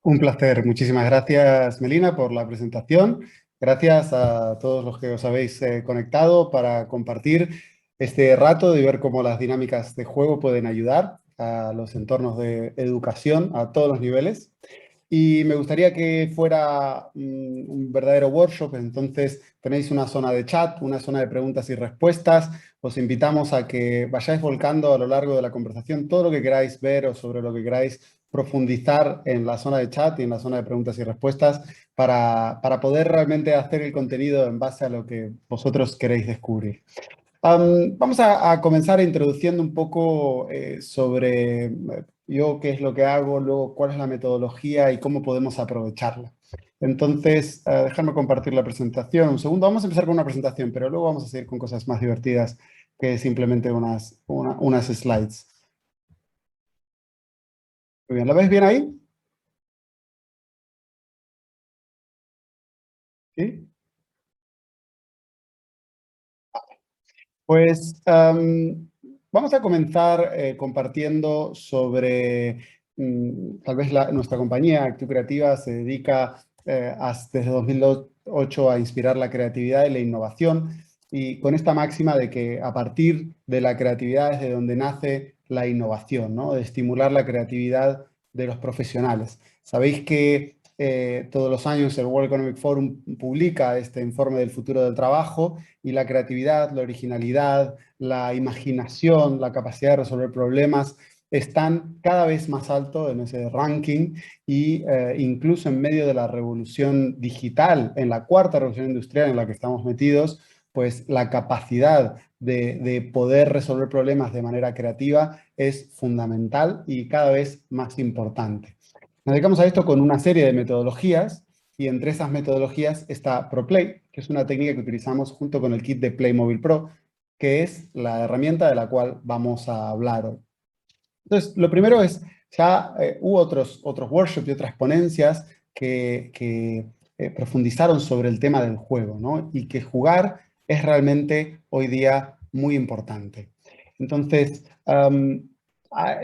Un placer. Muchísimas gracias, Melina, por la presentación. Gracias a todos los que os habéis conectado para compartir este rato y ver cómo las dinámicas de juego pueden ayudar a los entornos de educación a todos los niveles. Y me gustaría que fuera un verdadero workshop, entonces tenéis una zona de chat, una zona de preguntas y respuestas. Os invitamos a que vayáis volcando a lo largo de la conversación todo lo que queráis ver o sobre lo que queráis profundizar en la zona de chat y en la zona de preguntas y respuestas para poder realmente hacer el contenido en base a lo que vosotros queréis descubrir. Vamos a comenzar introduciendo un poco sobre yo qué es lo que hago, luego cuál es la metodología y cómo podemos aprovecharla. Entonces, déjame compartir la presentación. Un segundo, vamos a empezar con una presentación, pero luego vamos a seguir con cosas más divertidas que simplemente unas slides. Muy bien, ¿la ves bien ahí? ¿Sí? Pues vamos a comenzar compartiendo sobre, tal vez nuestra compañía Actio Creativa se dedica desde 2008 a inspirar la creatividad y la innovación y con esta máxima de que a partir de la creatividad es de donde nace la innovación, ¿no? De estimular la creatividad de los profesionales. Sabéis que todos los años el World Economic Forum publica este informe del futuro del trabajo y la creatividad, la originalidad, la imaginación, la capacidad de resolver problemas están cada vez más alto en ese ranking y incluso en medio de la revolución digital, en la cuarta revolución industrial en la que estamos metidos, pues la capacidad de poder resolver problemas de manera creativa es fundamental y cada vez más importante. Nos dedicamos a esto con una serie de metodologías y entre esas metodologías está ProPlay, que es una técnica que utilizamos junto con el kit de Playmobil Pro, que es la herramienta de la cual vamos a hablar hoy. Entonces, lo primero es, ya hubo otros workshops y otras ponencias que profundizaron sobre el tema del juego, ¿no? Y que jugar es realmente hoy día muy importante. Entonces,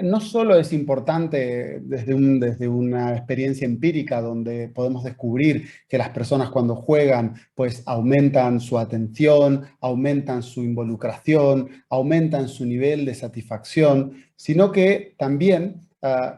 no solo es importante desde una experiencia empírica donde podemos descubrir que las personas cuando juegan pues aumentan su atención, aumentan su involucración, aumentan su nivel de satisfacción, sino que también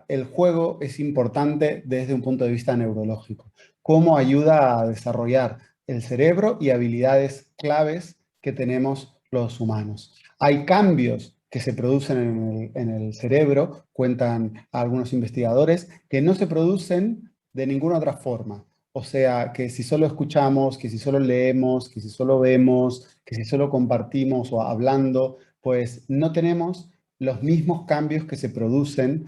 el juego es importante desde un punto de vista neurológico. Cómo ayuda a desarrollar el cerebro y habilidades claves que tenemos los humanos. Hay cambios que se producen en el cerebro, cuentan algunos investigadores, que no se producen de ninguna otra forma. O sea, que si solo escuchamos, que si solo leemos, que si solo vemos, que si solo compartimos o hablando, pues no tenemos los mismos cambios que se producen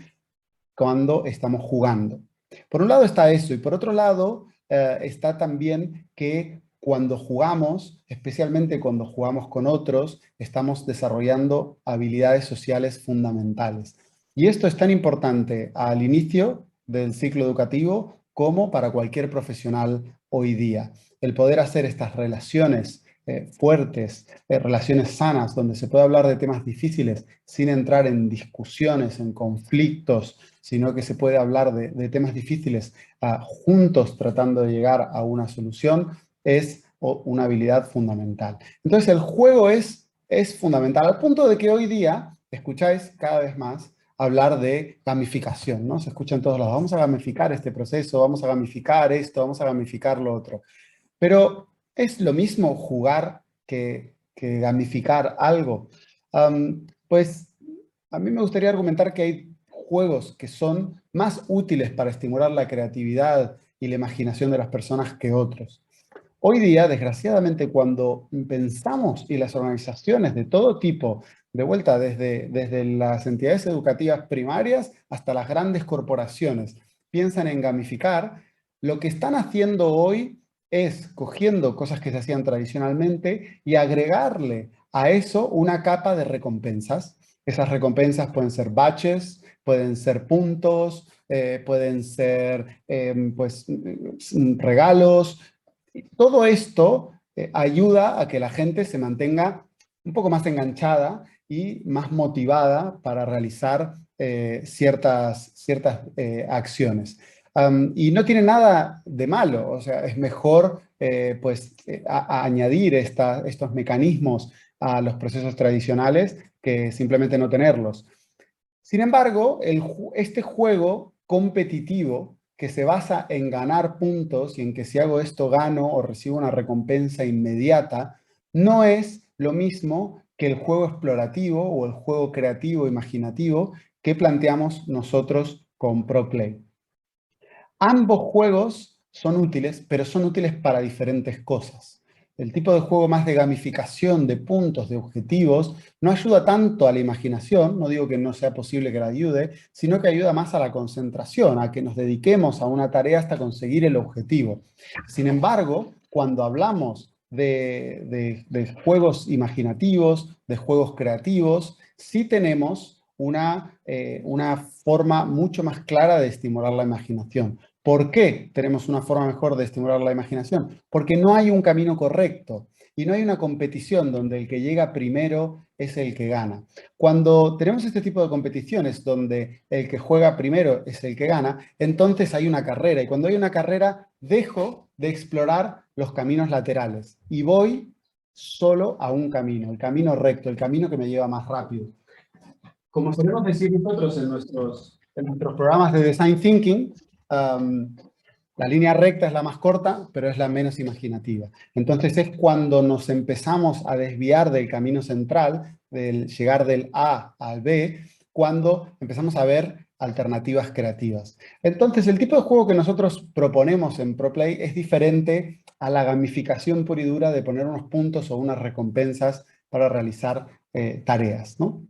cuando estamos jugando. Por un lado está eso y por otro lado está también que cuando jugamos, especialmente cuando jugamos con otros, estamos desarrollando habilidades sociales fundamentales. Y esto es tan importante al inicio del ciclo educativo como para cualquier profesional hoy día. El poder hacer estas relaciones fuertes, relaciones sanas, donde se puede hablar de temas difíciles sin entrar en discusiones, en conflictos, sino que se puede hablar de temas difíciles juntos tratando de llegar a una solución, es una habilidad fundamental. Entonces el juego es fundamental, al punto de que hoy día escucháis cada vez más hablar de gamificación, ¿no? Se escucha en todos lados, vamos a gamificar este proceso, vamos a gamificar esto, vamos a gamificar lo otro. Pero es lo mismo jugar que gamificar algo. Pues a mí me gustaría argumentar que hay juegos que son más útiles para estimular la creatividad y la imaginación de las personas que otros. Hoy día, desgraciadamente, cuando pensamos y las organizaciones de todo tipo, de vuelta desde las entidades educativas primarias hasta las grandes corporaciones, piensan en gamificar, lo que están haciendo hoy es cogiendo cosas que se hacían tradicionalmente y agregarle a eso una capa de recompensas. Esas recompensas pueden ser badges, pueden ser puntos, pueden ser pues, regalos. Todo esto ayuda a que la gente se mantenga un poco más enganchada y más motivada para realizar ciertas acciones. Y no tiene nada de malo, o sea, es mejor a añadir estos mecanismos a los procesos tradicionales que simplemente no tenerlos. Sin embargo, este juego competitivo que se basa en ganar puntos y en que si hago esto gano o recibo una recompensa inmediata, no es lo mismo que el juego explorativo o el juego creativo, imaginativo que planteamos nosotros con ProPlay. Ambos juegos son útiles, pero son útiles para diferentes cosas. El tipo de juego más de gamificación, de puntos, de objetivos, no ayuda tanto a la imaginación, no digo que no sea posible que la ayude, sino que ayuda más a la concentración, a que nos dediquemos a una tarea hasta conseguir el objetivo. Sin embargo, cuando hablamos de juegos imaginativos, de juegos creativos, sí tenemos una forma mucho más clara de estimular la imaginación. ¿Por qué tenemos una forma mejor de estimular la imaginación? Porque no hay un camino correcto y no hay una competición donde el que llega primero es el que gana. Cuando tenemos este tipo de competiciones donde el que juega primero es el que gana, entonces hay una carrera y cuando hay una carrera dejo de explorar los caminos laterales y voy solo a un camino, el camino recto, el camino que me lleva más rápido. Como solemos decir nosotros en nuestros programas de Design Thinking, la línea recta es la más corta, pero es la menos imaginativa. Entonces es cuando nos empezamos a desviar del camino central, del llegar del A al B, cuando empezamos a ver alternativas creativas. Entonces el tipo de juego que nosotros proponemos en ProPlay es diferente a la gamificación pura y dura de poner unos puntos o unas recompensas para realizar tareas, ¿no?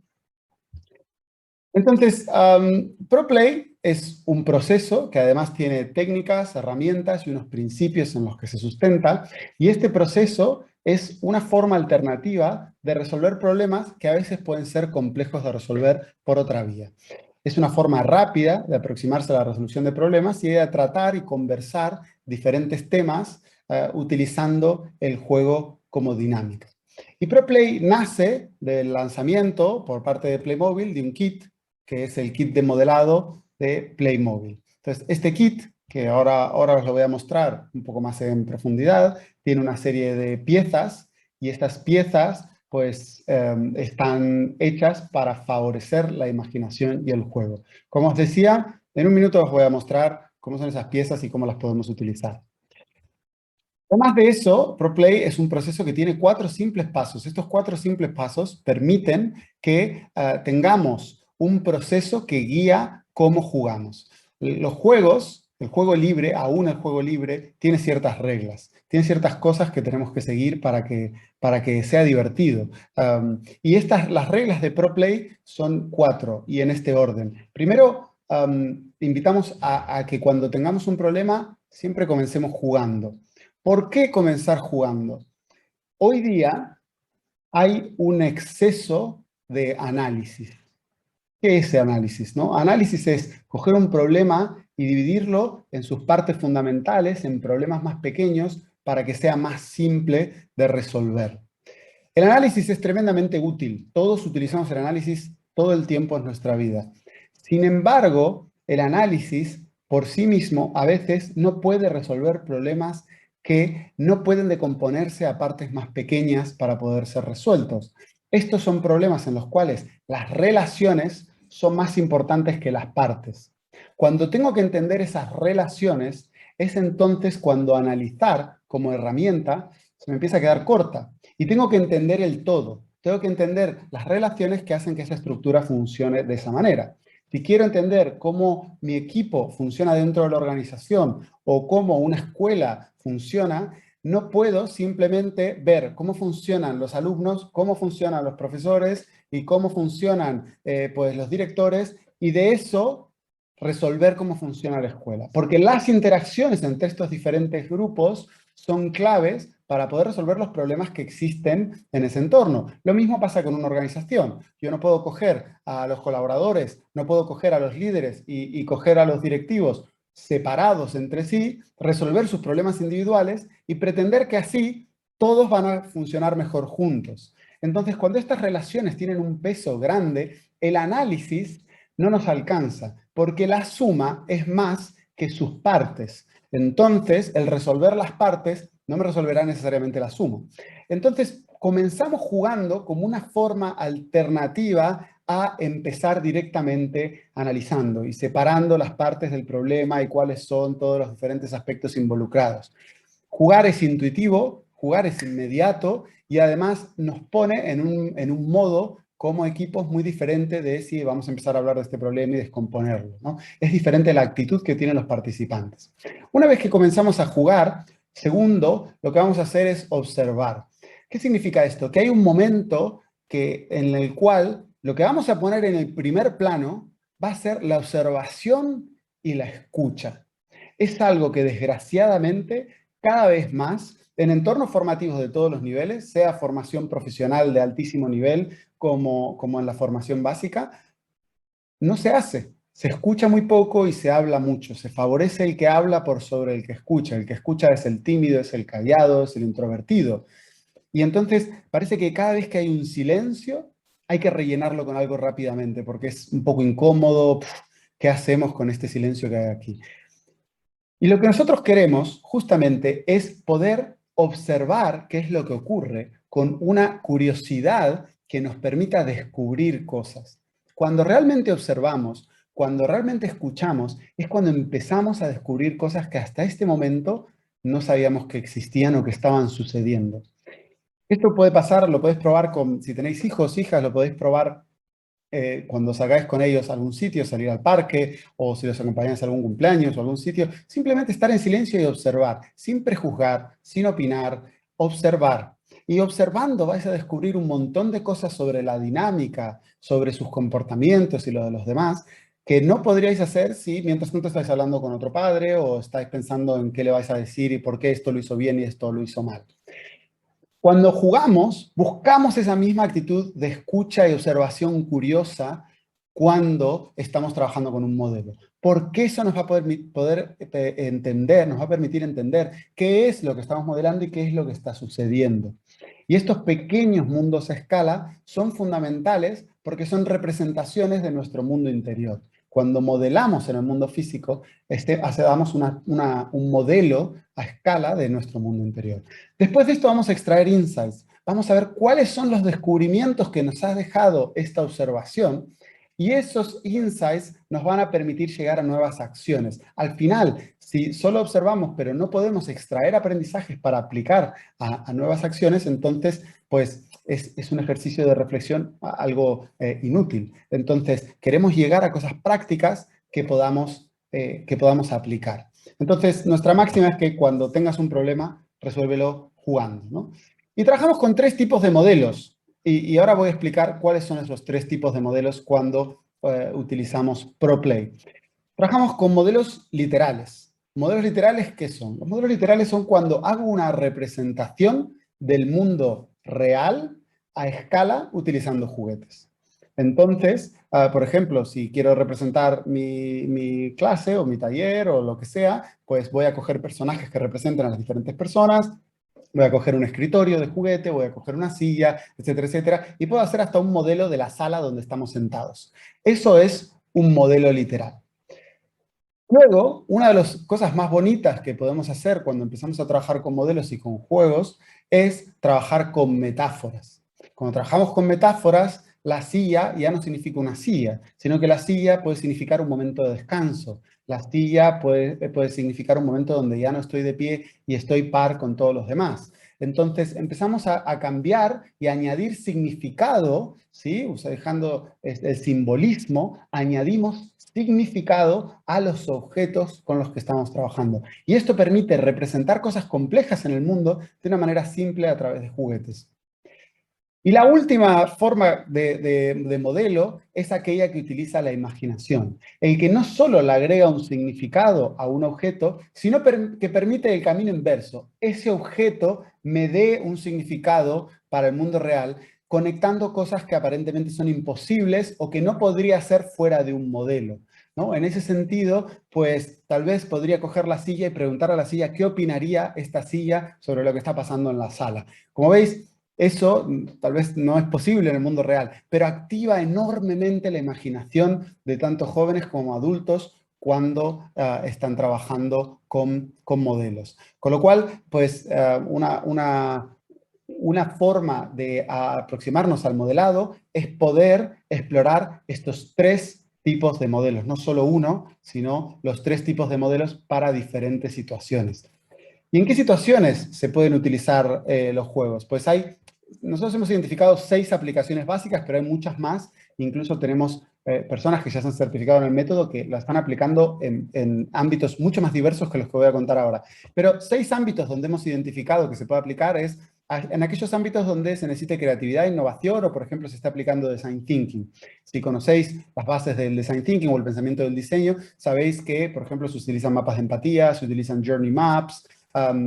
Entonces, ProPlay es un proceso que además tiene técnicas, herramientas y unos principios en los que se sustenta. Y este proceso es una forma alternativa de resolver problemas que a veces pueden ser complejos de resolver por otra vía. Es una forma rápida de aproximarse a la resolución de problemas y de tratar y conversar diferentes temas utilizando el juego como dinámica. Y ProPlay nace del lanzamiento por parte de Playmobil de un kit que es el kit de modelado de Playmobil. Entonces, este kit, que ahora os lo voy a mostrar un poco más en profundidad, tiene una serie de piezas y estas piezas pues están hechas para favorecer la imaginación y el juego. Como os decía, en un minuto os voy a mostrar cómo son esas piezas y cómo las podemos utilizar. Además de eso, ProPlay es un proceso que tiene 4 simples pasos. Estos 4 simples pasos permiten que tengamos un proceso que guía cómo jugamos. Los juegos, el juego libre, aún el juego libre, tiene ciertas reglas, tiene ciertas cosas que tenemos que seguir para que sea divertido. Y las reglas de ProPlay son 4 y en este orden. Primero, invitamos a que cuando tengamos un problema, siempre comencemos jugando. ¿Por qué comenzar jugando? Hoy día hay un exceso de análisis. ¿Qué es ese análisis? ¿No? Análisis es coger un problema y dividirlo en sus partes fundamentales, en problemas más pequeños, para que sea más simple de resolver. El análisis es tremendamente útil. Todos utilizamos el análisis todo el tiempo en nuestra vida. Sin embargo, el análisis por sí mismo a veces no puede resolver problemas que no pueden decomponerse a partes más pequeñas para poder ser resueltos. Estos son problemas en los cuales las relaciones son más importantes que las partes. Cuando tengo que entender esas relaciones, es entonces cuando analizar como herramienta se me empieza a quedar corta. Y tengo que entender el todo. Tengo que entender las relaciones que hacen que esa estructura funcione de esa manera. Si quiero entender cómo mi equipo funciona dentro de la organización o cómo una escuela funciona, no puedo simplemente ver cómo funcionan los alumnos, cómo funcionan los profesores y cómo funcionan pues los directores y de eso resolver cómo funciona la escuela. Porque las interacciones entre estos diferentes grupos son claves para poder resolver los problemas que existen en ese entorno. Lo mismo pasa con una organización. Yo no puedo coger a los colaboradores, no puedo coger a los líderes y coger a los directivos separados entre sí, resolver sus problemas individuales y pretender que así todos van a funcionar mejor juntos. Entonces, cuando estas relaciones tienen un peso grande, el análisis no nos alcanza, porque la suma es más que sus partes. Entonces, el resolver las partes no me resolverá necesariamente la suma. Entonces, comenzamos jugando como una forma alternativa a empezar directamente analizando y separando las partes del problema y cuáles son todos los diferentes aspectos involucrados. Jugar es intuitivo, jugar es inmediato y además nos pone en un modo como equipos muy diferente de si vamos a empezar a hablar de este problema y descomponerlo, ¿no? Es diferente la actitud que tienen los participantes. Una vez que comenzamos a jugar, segundo, lo que vamos a hacer es observar. ¿Qué significa esto? Que hay un momento en el cual lo que vamos a poner en el primer plano va a ser la observación y la escucha. Es algo que desgraciadamente cada vez más en entornos formativos de todos los niveles, sea formación profesional de altísimo nivel como en la formación básica, no se hace. Se escucha muy poco y se habla mucho. Se favorece el que habla por sobre el que escucha. El que escucha es el tímido, es el callado, es el introvertido. Y entonces parece que cada vez que hay un silencio, hay que rellenarlo con algo rápidamente, porque es un poco incómodo. ¿Qué hacemos con este silencio que hay aquí? Y lo que nosotros queremos justamente es poder observar qué es lo que ocurre con una curiosidad que nos permita descubrir cosas. Cuando realmente observamos, cuando realmente escuchamos, es cuando empezamos a descubrir cosas que hasta este momento no sabíamos que existían o que estaban sucediendo. Esto puede pasar, lo podéis probar si tenéis hijos, hijas, lo podéis probar cuando salgáis con ellos a algún sitio, salir al parque, o si los acompañáis a algún cumpleaños o algún sitio, simplemente estar en silencio y observar, sin prejuzgar, sin opinar, observar. Y observando vais a descubrir un montón de cosas sobre la dinámica, sobre sus comportamientos y lo de los demás, que no podríais hacer si mientras tanto estáis hablando con otro padre o estáis pensando en qué le vais a decir y por qué esto lo hizo bien y esto lo hizo mal. Cuando jugamos, buscamos esa misma actitud de escucha y observación curiosa cuando estamos trabajando con un modelo. Porque eso nos va a poder entender, nos va a permitir entender qué es lo que estamos modelando y qué es lo que está sucediendo. Y estos pequeños mundos a escala son fundamentales porque son representaciones de nuestro mundo interior. Cuando modelamos en el mundo físico, damos un modelo a escala de nuestro mundo interior. Después de esto vamos a extraer insights. Vamos a ver cuáles son los descubrimientos que nos ha dejado esta observación y esos insights nos van a permitir llegar a nuevas acciones. Al final, si solo observamos pero no podemos extraer aprendizajes para aplicar a nuevas acciones, entonces pues es un ejercicio de reflexión algo inútil. Entonces queremos llegar a cosas prácticas que podamos aplicar. Entonces nuestra máxima es que cuando tengas un problema, resuélvelo jugando, ¿no? Y trabajamos con 3 tipos de modelos. Y ahora voy a explicar cuáles son esos 3 tipos de modelos cuando utilizamos ProPlay. Trabajamos con modelos literales. ¿Modelos literales qué son? Los modelos literales son cuando hago una representación del mundo real a escala utilizando juguetes. Entonces, por ejemplo, si quiero representar mi clase o mi taller o lo que sea, pues voy a coger personajes que representen a las diferentes personas, voy a coger un escritorio de juguete, voy a coger una silla, etcétera, etcétera, y puedo hacer hasta un modelo de la sala donde estamos sentados. Eso es un modelo literal. Luego, una de las cosas más bonitas que podemos hacer cuando empezamos a trabajar con modelos y con juegos es trabajar con metáforas. Cuando trabajamos con metáforas, la silla ya no significa una silla, sino que la silla puede significar un momento de descanso. La silla puede significar un momento donde ya no estoy de pie y estoy par con todos los demás. Entonces empezamos a cambiar y a añadir significado, ¿sí? O sea, dejando el simbolismo, añadimos significado a los objetos con los que estamos trabajando. Y esto permite representar cosas complejas en el mundo de una manera simple a través de juguetes. Y la última forma de modelo es aquella que utiliza la imaginación. El que no solo le agrega un significado a un objeto, sino que permite el camino inverso. Ese objeto me dé un significado para el mundo real, conectando cosas que aparentemente son imposibles o que no podría ser fuera de un modelo, ¿no? En ese sentido, pues tal vez podría coger la silla y preguntar a la silla qué opinaría esta silla sobre lo que está pasando en la sala. Como veis, eso tal vez no es posible en el mundo real, pero activa enormemente la imaginación de tanto jóvenes como adultos cuando están trabajando con modelos. Con lo cual, pues, una forma de aproximarnos al modelado es poder explorar estos tres tipos de modelos, no solo uno, sino los tres tipos de modelos para diferentes situaciones. ¿Y en qué situaciones se pueden utilizar los juegos? Pues nosotros hemos identificado 6 aplicaciones básicas, pero hay muchas más. Incluso tenemos personas que ya se han certificado en el método que la están aplicando en ámbitos mucho más diversos que los que voy a contar ahora. Pero 6 ámbitos donde hemos identificado que se puede aplicar es en aquellos ámbitos donde se necesite creatividad e innovación o, por ejemplo, se está aplicando Design Thinking. Si conocéis las bases del Design Thinking o el pensamiento del diseño, sabéis que, por ejemplo, se utilizan mapas de empatía, se utilizan Journey Maps,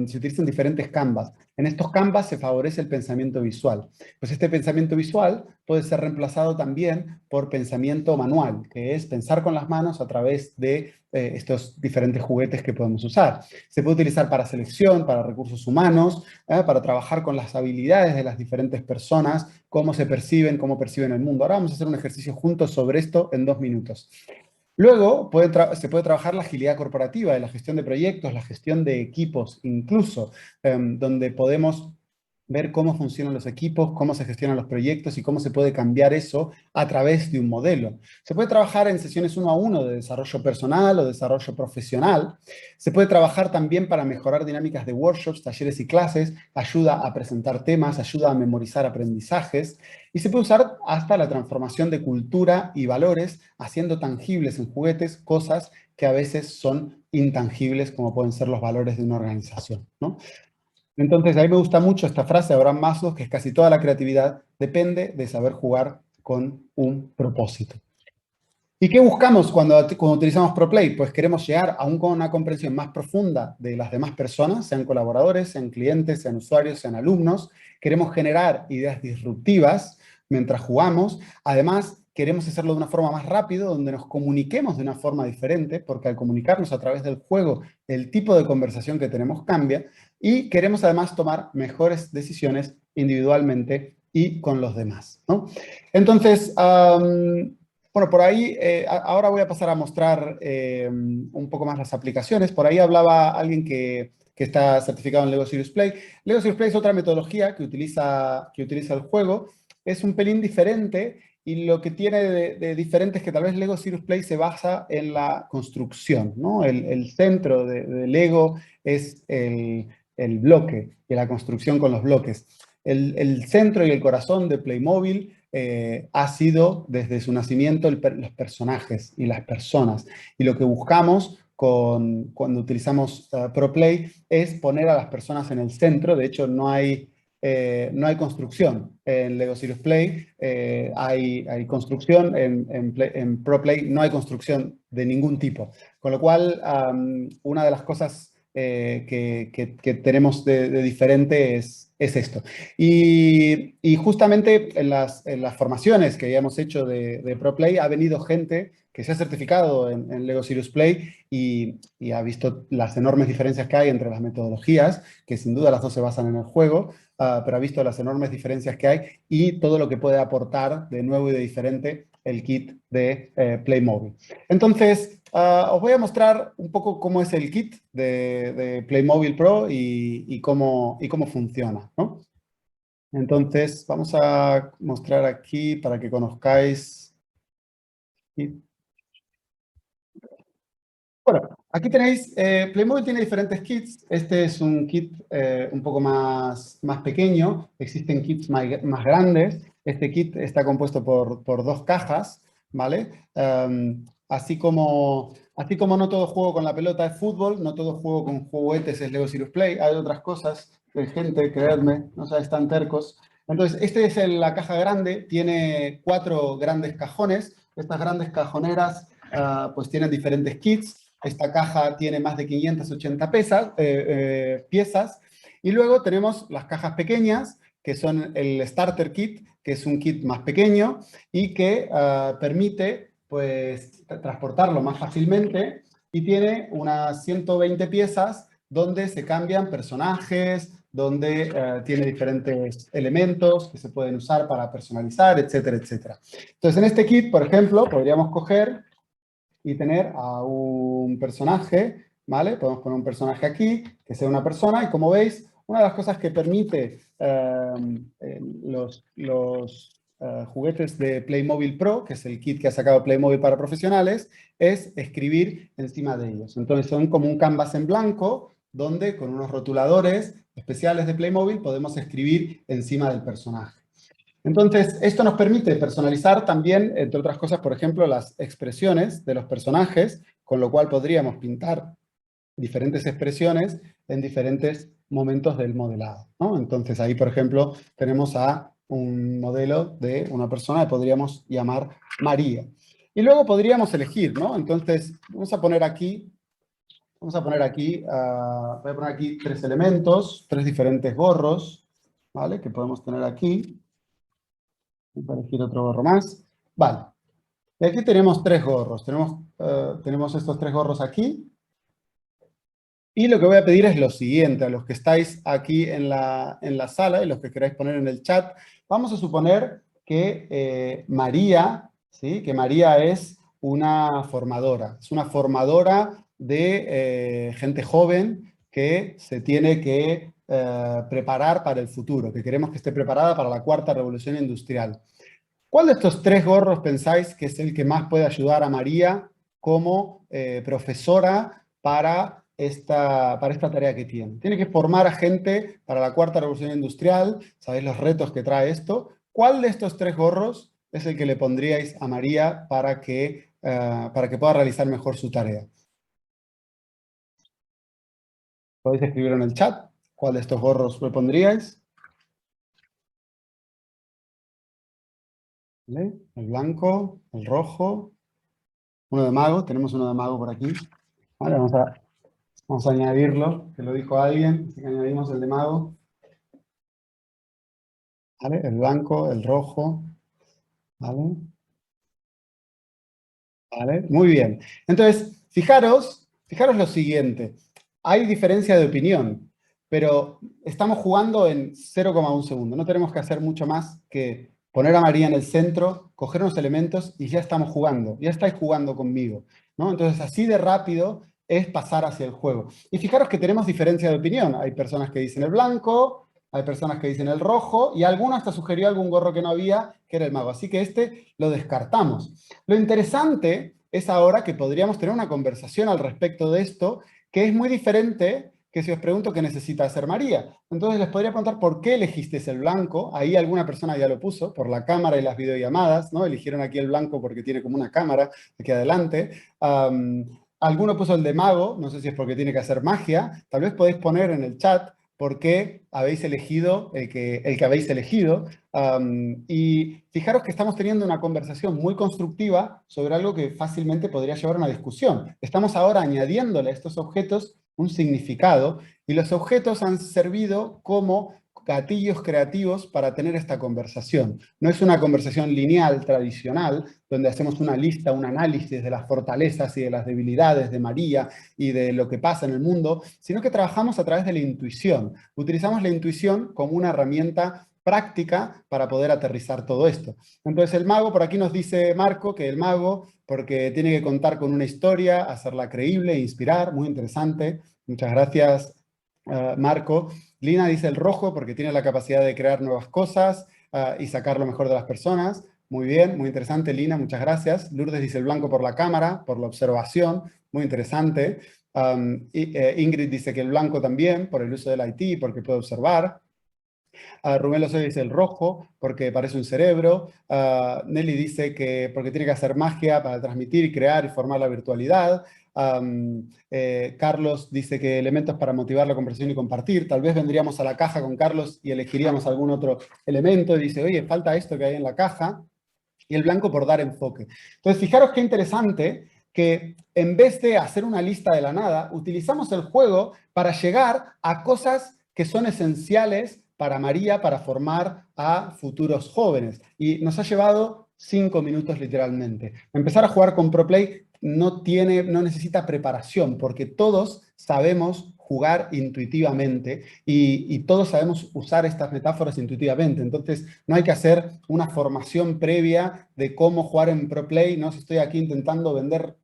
se utilizan diferentes canvas. En estos canvas se favorece el pensamiento visual. Pues este pensamiento visual puede ser reemplazado también por pensamiento manual, que es pensar con las manos a través de estos diferentes juguetes que podemos usar. Se puede utilizar para selección, para recursos humanos, para trabajar con las habilidades de las diferentes personas, cómo se perciben, cómo perciben el mundo. Ahora vamos a hacer un ejercicio juntos sobre esto en 2 minutos. Luego se puede trabajar la agilidad corporativa, la gestión de proyectos, la gestión de equipos, incluso, donde podemos ver cómo funcionan los equipos, cómo se gestionan los proyectos y cómo se puede cambiar eso a través de un modelo. Se puede trabajar en sesiones 1 a 1 de desarrollo personal o desarrollo profesional. Se puede trabajar también para mejorar dinámicas de workshops, talleres y clases, ayuda a presentar temas, ayuda a memorizar aprendizajes. Y se puede usar hasta la transformación de cultura y valores, haciendo tangibles en juguetes cosas que a veces son intangibles, como pueden ser los valores de una organización, ¿no? Entonces, a mí me gusta mucho esta frase de Abraham Maslow, que es casi toda la creatividad depende de saber jugar con un propósito. ¿Y qué buscamos cuando utilizamos ProPlay? Pues queremos llegar aún con una comprensión más profunda de las demás personas, sean colaboradores, sean clientes, sean usuarios, sean alumnos. Queremos generar ideas disruptivas mientras jugamos. Además, queremos hacerlo de una forma más rápida, donde nos comuniquemos de una forma diferente, porque al comunicarnos a través del juego, el tipo de conversación que tenemos cambia. Y queremos además tomar mejores decisiones individualmente y con los demás, ¿no? Entonces, bueno, por ahí, ahora voy a pasar a mostrar un poco más las aplicaciones. Por ahí hablaba alguien que está certificado en Lego Serious Play. Lego Serious Play es otra metodología que utiliza el juego. Es un pelín diferente y lo que tiene de diferente es que tal vez Lego Serious Play se basa en la construcción, ¿no? El centro de Lego es el bloque y la construcción con los bloques. El centro y el corazón de Playmobil ha sido desde su nacimiento los personajes y las personas. Y lo que buscamos cuando utilizamos ProPlay es poner a las personas en el centro. De hecho, no hay construcción en Lego Serious Play. Hay construcción. En ProPlay no hay construcción de ningún tipo. Con lo cual, una de las cosas que tenemos de diferente es esto. Y justamente en las formaciones que ya hemos hecho de ProPlay ha venido gente que se ha certificado en Lego Serious Play y ha visto las enormes diferencias que hay entre las metodologías, que sin duda las dos se basan en el juego, pero ha visto las enormes diferencias que hay y todo lo que puede aportar de nuevo y de diferente el kit de Playmobil. Entonces, os voy a mostrar un poco cómo es el kit de Playmobil Pro y cómo funciona, ¿no? Entonces, vamos a mostrar aquí para que conozcáis. Bueno, aquí tenéis, Playmobil tiene diferentes kits. Este es un kit un poco más pequeño. Existen kits más grandes. Este kit está compuesto por 2 cajas, ¿vale? Así como no todo juego con la pelota es fútbol, no todo juego con juguetes es Lego Serious Play. Hay otras cosas, gente, creedme, no sabes, tan tercos. Entonces, este es la caja grande. Tiene 4 grandes cajones. Estas grandes cajoneras pues tienen diferentes kits. Esta caja tiene más de 580 piezas. Y luego tenemos las cajas pequeñas, que son el Starter Kit, que es un kit más pequeño y que permite pues, transportarlo más fácilmente y tiene unas 120 piezas donde se cambian personajes, donde tiene diferentes elementos que se pueden usar para personalizar, etcétera, etcétera. Entonces, en este kit, por ejemplo, podríamos coger y tener a un personaje, ¿vale? Podemos poner un personaje aquí, que sea una persona, y como veis, una de las cosas que permite los juguetes de Playmobil Pro, que es el kit que ha sacado Playmobil para profesionales, es escribir encima de ellos. Entonces son como un canvas en blanco, donde con unos rotuladores especiales de Playmobil podemos escribir encima del personaje. Entonces, esto nos permite personalizar también, entre otras cosas, por ejemplo, las expresiones de los personajes, con lo cual podríamos pintar diferentes expresiones en diferentes momentos del modelado, ¿no? Entonces, ahí, por ejemplo, tenemos a un modelo de una persona que podríamos llamar María. Y luego podríamos elegir, ¿no? Entonces, vamos a poner aquí, voy a poner aquí 3 elementos, 3 diferentes gorros, ¿vale? Que podemos tener aquí. Voy a elegir otro gorro más. Vale. Y aquí tenemos 3 gorros. Tenemos estos 3 gorros aquí. Y lo que voy a pedir es lo siguiente, a los que estáis aquí en la sala y los que queráis poner en el chat, vamos a suponer que María, ¿sí? Que María es una formadora. Es una formadora de gente joven que se tiene que preparar para el futuro, que queremos que esté preparada para la 4ª revolución industrial. ¿Cuál de estos 3 gorros pensáis que es el que más puede ayudar a María como profesora para esta tarea que tiene? Tiene que formar a gente para la 4ª revolución industrial. ¿Sabéis los retos que trae esto? ¿Cuál de estos 3 gorros es el que le pondríais a María para que pueda realizar mejor su tarea? Podéis escribir en el chat cuál de estos gorros le pondríais. ¿Vale? El blanco, el rojo, uno de mago. Tenemos uno de mago por aquí. Vale, vamos a añadirlo, que lo dijo alguien, así que añadimos el de mago. ¿Vale? El blanco, el rojo. ¿Vale? ¿Vale? Muy bien. Entonces, fijaros lo siguiente. Hay diferencia de opinión, pero estamos jugando en 0,1 segundo. No tenemos que hacer mucho más que poner a María en el centro, coger unos elementos y ya estamos jugando. Ya estáis jugando conmigo, ¿no? Entonces, así de rápido es pasar hacia el juego. Y fijaros que tenemos diferencia de opinión. Hay personas que dicen el blanco, hay personas que dicen el rojo, y alguno hasta sugirió algún gorro que no había, que era el mago. Así que este lo descartamos. Lo interesante es ahora que podríamos tener una conversación al respecto de esto, que es muy diferente que si os pregunto qué necesita hacer María. Entonces les podría preguntar por qué elegiste el blanco. Ahí alguna persona ya lo puso, por la cámara y las videollamadas, ¿no? Eligieron aquí el blanco porque tiene como una cámara aquí adelante. Alguno puso el de mago, no sé si es porque tiene que hacer magia. Tal vez podéis poner en el chat por qué habéis elegido el que habéis elegido. Y fijaros que estamos teniendo una conversación muy constructiva sobre algo que fácilmente podría llevar a una discusión. Estamos ahora añadiéndole a estos objetos un significado y los objetos han servido como gatillos creativos para tener esta conversación. No es una conversación lineal, tradicional, donde hacemos una lista, un análisis de las fortalezas y de las debilidades de María y de lo que pasa en el mundo, sino que trabajamos a través de la intuición. Utilizamos la intuición como una herramienta práctica para poder aterrizar todo esto. Entonces el mago, por aquí nos dice Marco que el mago, porque tiene que contar con una historia, hacerla creíble e inspirar, muy interesante. Muchas gracias, Marco. Lina dice el rojo porque tiene la capacidad de crear nuevas cosas y sacar lo mejor de las personas. Muy bien, muy interesante, Lina, muchas gracias. Lourdes dice el blanco por la cámara, por la observación, muy interesante. Ingrid dice que el blanco también, por el uso del IT, porque puede observar. Rubén Lozoya dice el rojo, porque parece un cerebro. Nelly dice que porque tiene que hacer magia para transmitir, crear y formar la virtualidad. Carlos dice que elementos para motivar la conversación y compartir. Tal vez vendríamos a la caja con Carlos y elegiríamos algún otro elemento. Y dice, oye, falta esto que hay en la caja. Y el blanco por dar enfoque. Entonces, fijaros qué interesante que en vez de hacer una lista de la nada, utilizamos el juego para llegar a cosas que son esenciales para María, para formar a futuros jóvenes. Y nos ha llevado 5 minutos literalmente. Empezar a jugar con ProPlay no necesita preparación, porque todos sabemos jugar intuitivamente y todos sabemos usar estas metáforas intuitivamente. Entonces, no hay que hacer una formación previa de cómo jugar en Pro Play. No si estoy aquí intentando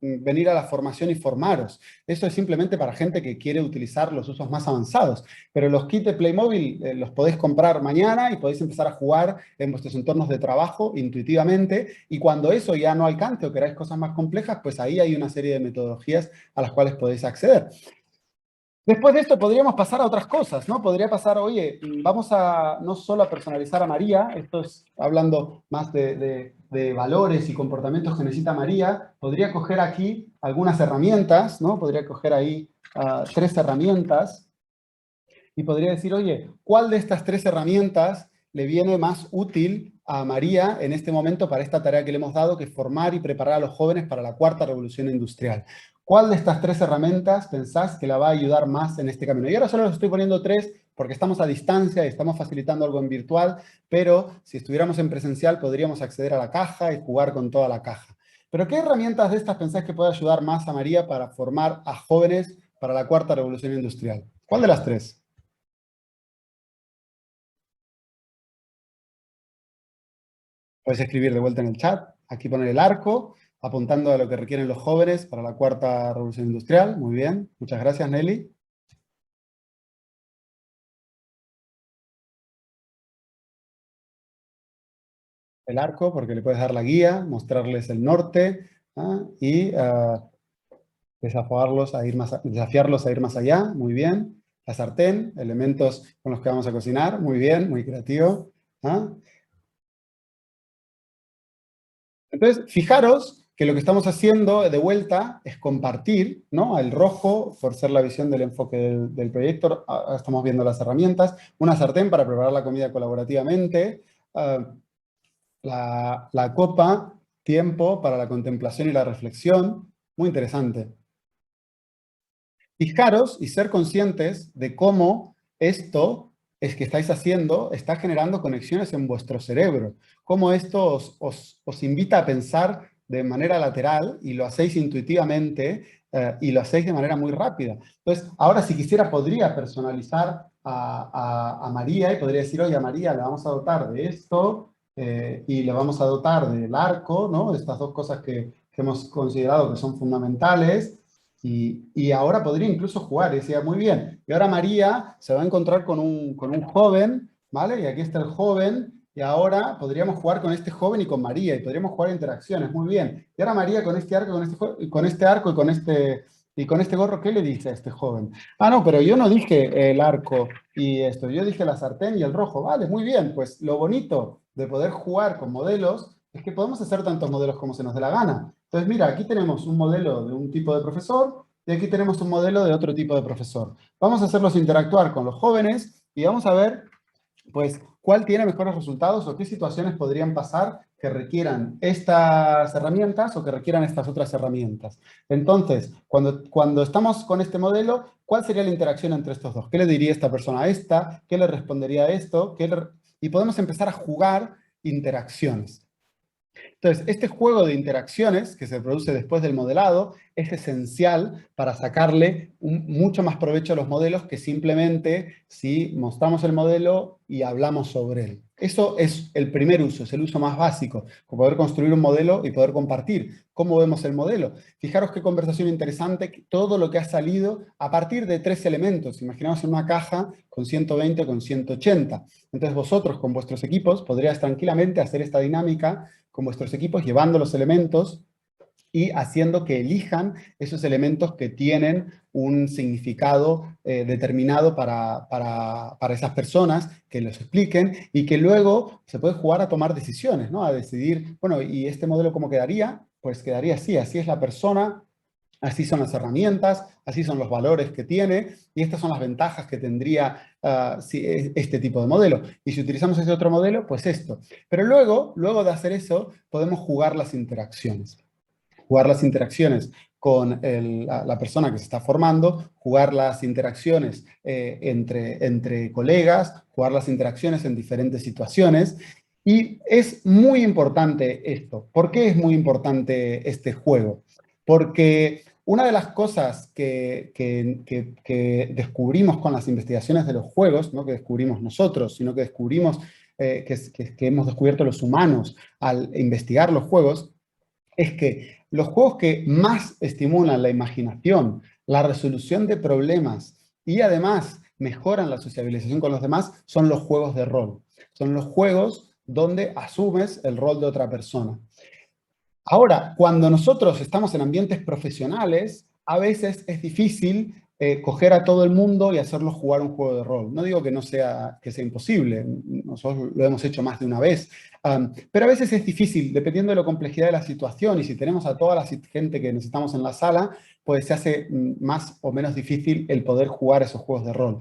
venir a la formación y formaros. Eso es simplemente para gente que quiere utilizar los usos más avanzados. Pero los kits de Playmobil los podéis comprar mañana y podéis empezar a jugar en vuestros entornos de trabajo intuitivamente. Y cuando eso ya no alcance o queráis cosas más complejas, pues ahí hay una serie de metodologías a las cuales podéis acceder. Después de esto podríamos pasar a otras cosas, ¿no? Podría pasar, oye, vamos a no solo a personalizar a María, esto es hablando más de valores y comportamientos que necesita María, podría coger aquí algunas herramientas, ¿no? Podría coger ahí 3 herramientas y podría decir, oye, ¿cuál de estas 3 herramientas le viene más útil a María en este momento para esta tarea que le hemos dado, que es formar y preparar a los jóvenes para la 4ª revolución industrial? ¿Cuál de estas 3 herramientas pensás que la va a ayudar más en este camino? Y ahora solo les estoy poniendo 3 porque estamos a distancia y estamos facilitando algo en virtual, pero si estuviéramos en presencial podríamos acceder a la caja y jugar con toda la caja. ¿Pero qué herramientas de estas pensáis que puede ayudar más a María para formar a jóvenes para la 4ª revolución industrial? ¿Cuál de las 3? Puedes escribir de vuelta en el chat, aquí poner el arco, apuntando a lo que requieren los jóvenes para la 4ª revolución industrial. Muy bien, muchas gracias, Nelly. El arco, porque le puedes dar la guía, mostrarles el norte y desafiarlos a ir más allá. Muy bien. La sartén, elementos con los que vamos a cocinar. Muy bien, muy creativo. Entonces, fijaros que lo que estamos haciendo de vuelta es compartir, ¿no? El rojo, por ser la visión del enfoque del proyecto, estamos viendo las herramientas, una sartén para preparar la comida colaborativamente, la copa, tiempo para la contemplación y la reflexión, muy interesante. Fijaros y ser conscientes de cómo esto es que estáis haciendo está generando conexiones en vuestro cerebro. Cómo esto os invita a pensar de manera lateral y lo hacéis intuitivamente y lo hacéis de manera muy rápida. Entonces, ahora si quisiera podría personalizar a María y podría decir, oye, a María le vamos a dotar de esto y le vamos a dotar del arco, ¿no? Estas 2 cosas que hemos considerado que son fundamentales. Y ahora podría incluso jugar, y decía, muy bien, y ahora María se va a encontrar con un joven, ¿vale? Y aquí está el joven, y ahora podríamos jugar con este joven y con María, y podríamos jugar interacciones, muy bien. Y ahora María con este arco, con este arco y con este gorro, ¿qué le dice a este joven? Ah, no, pero yo no dije el arco y esto, yo dije la sartén y el rojo, vale, muy bien, pues lo bonito de poder jugar con modelos es que podemos hacer tantos modelos como se nos dé la gana. Entonces, mira, aquí tenemos un modelo de un tipo de profesor y aquí tenemos un modelo de otro tipo de profesor. Vamos a hacerlos interactuar con los jóvenes y vamos a ver, pues, cuál tiene mejores resultados o qué situaciones podrían pasar que requieran estas herramientas o que requieran estas otras herramientas. Entonces, cuando estamos con este modelo, ¿cuál sería la interacción entre estos dos? ¿Qué le diría esta persona a esta? ¿Qué le respondería a esto? Y podemos empezar a jugar interacciones. Entonces, este juego de interacciones que se produce después del modelado es esencial para sacarle mucho más provecho a los modelos que simplemente si mostramos el modelo y hablamos sobre él. Eso es el primer uso, es el uso más básico, poder construir un modelo y poder compartir. ¿Cómo vemos el modelo? Fijaros qué conversación interesante, todo lo que ha salido a partir de 3 elementos. Imaginamos en una caja con 120 o con 180. Entonces vosotros con vuestros equipos podríais tranquilamente hacer esta dinámica con vuestros equipos, llevando los elementos y haciendo que elijan esos elementos que tienen un significado determinado para esas personas, que los expliquen y que luego se puede jugar a tomar decisiones, ¿no? A decidir, bueno, ¿y este modelo cómo quedaría? Pues quedaría así, así es la persona, así son las herramientas, así son los valores que tiene y estas son las ventajas que tendría este tipo de modelo. Y si utilizamos ese otro modelo, pues esto. Pero luego de hacer eso, podemos jugar las interacciones. Jugar las interacciones con la persona que se está formando, jugar las interacciones entre colegas, jugar las interacciones en diferentes situaciones. Y es muy importante esto. ¿Por qué es muy importante este juego? Porque Una de las cosas que descubrimos con las investigaciones de los juegos, no que descubrimos nosotros, sino que descubrimos, que hemos descubierto los humanos al investigar los juegos, es que los juegos que más estimulan la imaginación, la resolución de problemas y además mejoran la sociabilización con los demás son los juegos de rol. Son los juegos donde asumes el rol de otra persona. Ahora, cuando nosotros estamos en ambientes profesionales, a veces es difícil coger a todo el mundo y hacerlos jugar un juego de rol. No digo que sea imposible, nosotros lo hemos hecho más de una vez, pero a veces es difícil, dependiendo de la complejidad de la situación, y si tenemos a toda la gente que necesitamos en la sala, pues se hace más o menos difícil el poder jugar esos juegos de rol.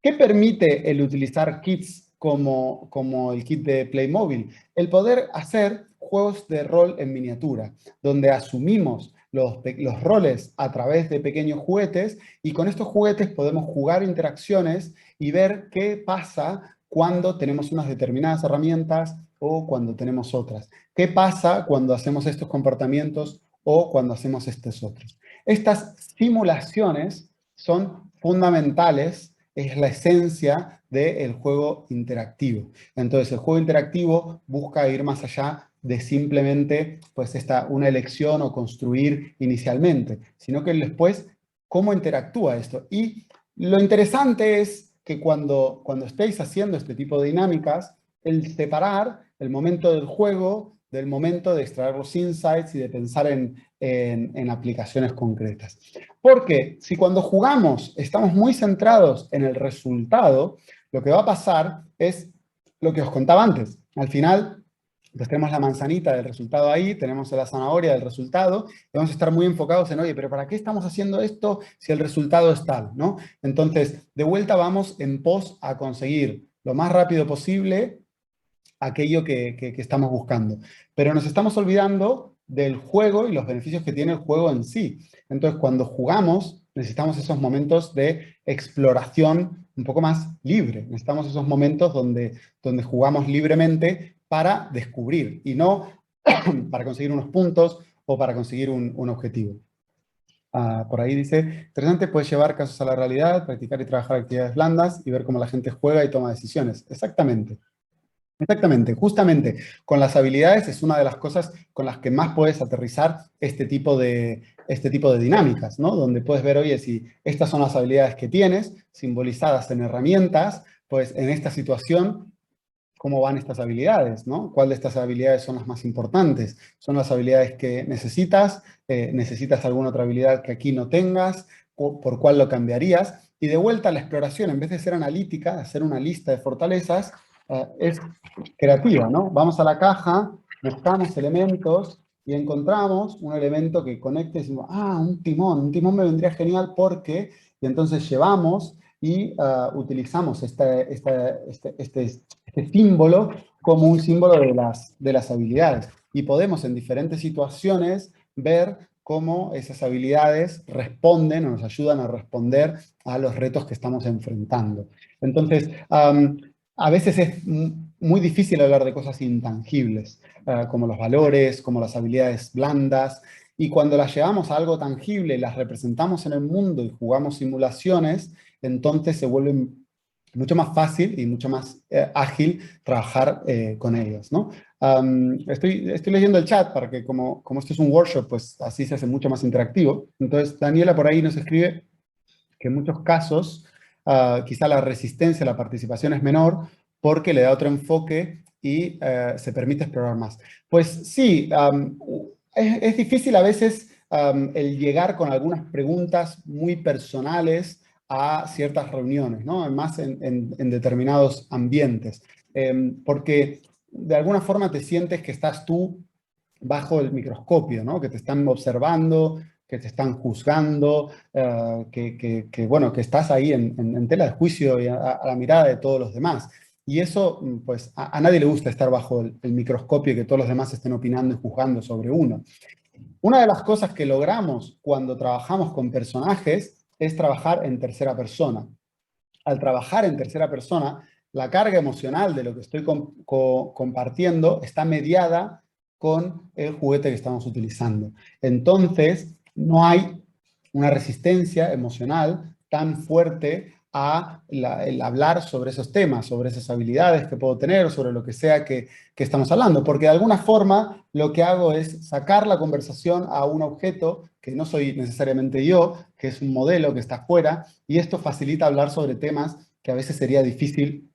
¿Qué permite el utilizar kits como el kit de Playmobil? El poder hacer juegos de rol en miniatura, donde asumimos los roles a través de pequeños juguetes y con estos juguetes podemos jugar interacciones y ver qué pasa cuando tenemos unas determinadas herramientas o cuando tenemos otras. ¿Qué pasa cuando hacemos estos comportamientos o cuando hacemos estos otros? Estas simulaciones son fundamentales, es la esencia del juego interactivo. Entonces, el juego interactivo busca ir más allá de simplemente pues, una elección o construir inicialmente, sino que después, ¿cómo interactúa esto? Y lo interesante es que cuando estéis haciendo este tipo de dinámicas, el separar el momento del juego del momento de extraer los insights y de pensar en aplicaciones concretas. Porque si cuando jugamos estamos muy centrados en el resultado, lo que va a pasar es lo que os contaba antes. Al final, pues tenemos la manzanita del resultado ahí, tenemos la zanahoria del resultado, y vamos a estar muy enfocados en, oye, pero ¿para qué estamos haciendo esto si el resultado es tal, ¿no? Entonces, de vuelta vamos en pos a conseguir lo más rápido posible aquello que estamos buscando. Pero nos estamos olvidando del juego y los beneficios que tiene el juego en sí. Entonces, cuando jugamos, necesitamos esos momentos de exploración un poco más libre. Necesitamos esos momentos donde jugamos libremente para descubrir y no para conseguir unos puntos o para conseguir un objetivo. Por ahí dice, interesante, puedes llevar casos a la realidad, practicar y trabajar actividades blandas y ver cómo la gente juega y toma decisiones. Exactamente. Exactamente, justamente con las habilidades es una de las cosas con las que más puedes aterrizar este tipo de dinámicas, ¿no? Donde puedes ver, oye, si estas son las habilidades que tienes, simbolizadas en herramientas, pues en esta situación, ¿cómo van estas habilidades, ¿no? ¿Cuál de estas habilidades son las más importantes? ¿Son las habilidades que necesitas? ¿Necesitas alguna otra habilidad que aquí no tengas? ¿Por cuál lo cambiarías? Y de vuelta a la exploración, en vez de ser analítica, hacer una lista de fortalezas, es creativa, ¿no? Vamos a la caja, buscamos elementos y encontramos un elemento que conecte y decimos, un timón me vendría genial porque, y entonces llevamos y utilizamos este símbolo como un símbolo de las habilidades. Y podemos en diferentes situaciones ver cómo esas habilidades responden o nos ayudan a responder a los retos que estamos enfrentando. Entonces, a veces es muy difícil hablar de cosas intangibles, como los valores, como las habilidades blandas, y cuando las llevamos a algo tangible, las representamos en el mundo y jugamos simulaciones, entonces se vuelve mucho más fácil y mucho más ágil trabajar con ellas, ¿no? Estoy leyendo el chat para que como esto es un workshop, pues así se hace mucho más interactivo. Entonces, Daniela por ahí nos escribe que en muchos casos quizá la resistencia a la participación es menor porque le da otro enfoque y se permite explorar más. Pues sí, es difícil a veces el llegar con algunas preguntas muy personales a ciertas reuniones, ¿no? Más en determinados ambientes, porque de alguna forma te sientes que estás tú bajo el microscopio, ¿no? Que te están observando, que te están juzgando, bueno, que estás ahí en tela de juicio y a la mirada de todos los demás. Y eso, pues, a nadie le gusta estar bajo el microscopio y que todos los demás estén opinando y juzgando sobre uno. Una de las cosas que logramos cuando trabajamos con personajes es trabajar en tercera persona. Al trabajar en tercera persona, la carga emocional de lo que estoy compartiendo está mediada con el juguete que estamos utilizando. Entonces, no hay una resistencia emocional tan fuerte a el hablar sobre esos temas, sobre esas habilidades que puedo tener, o sobre lo que sea que estamos hablando, porque de alguna forma lo que hago es sacar la conversación a un objeto que no soy necesariamente yo, que es un modelo que está afuera, y esto facilita hablar sobre temas que a veces sería difícil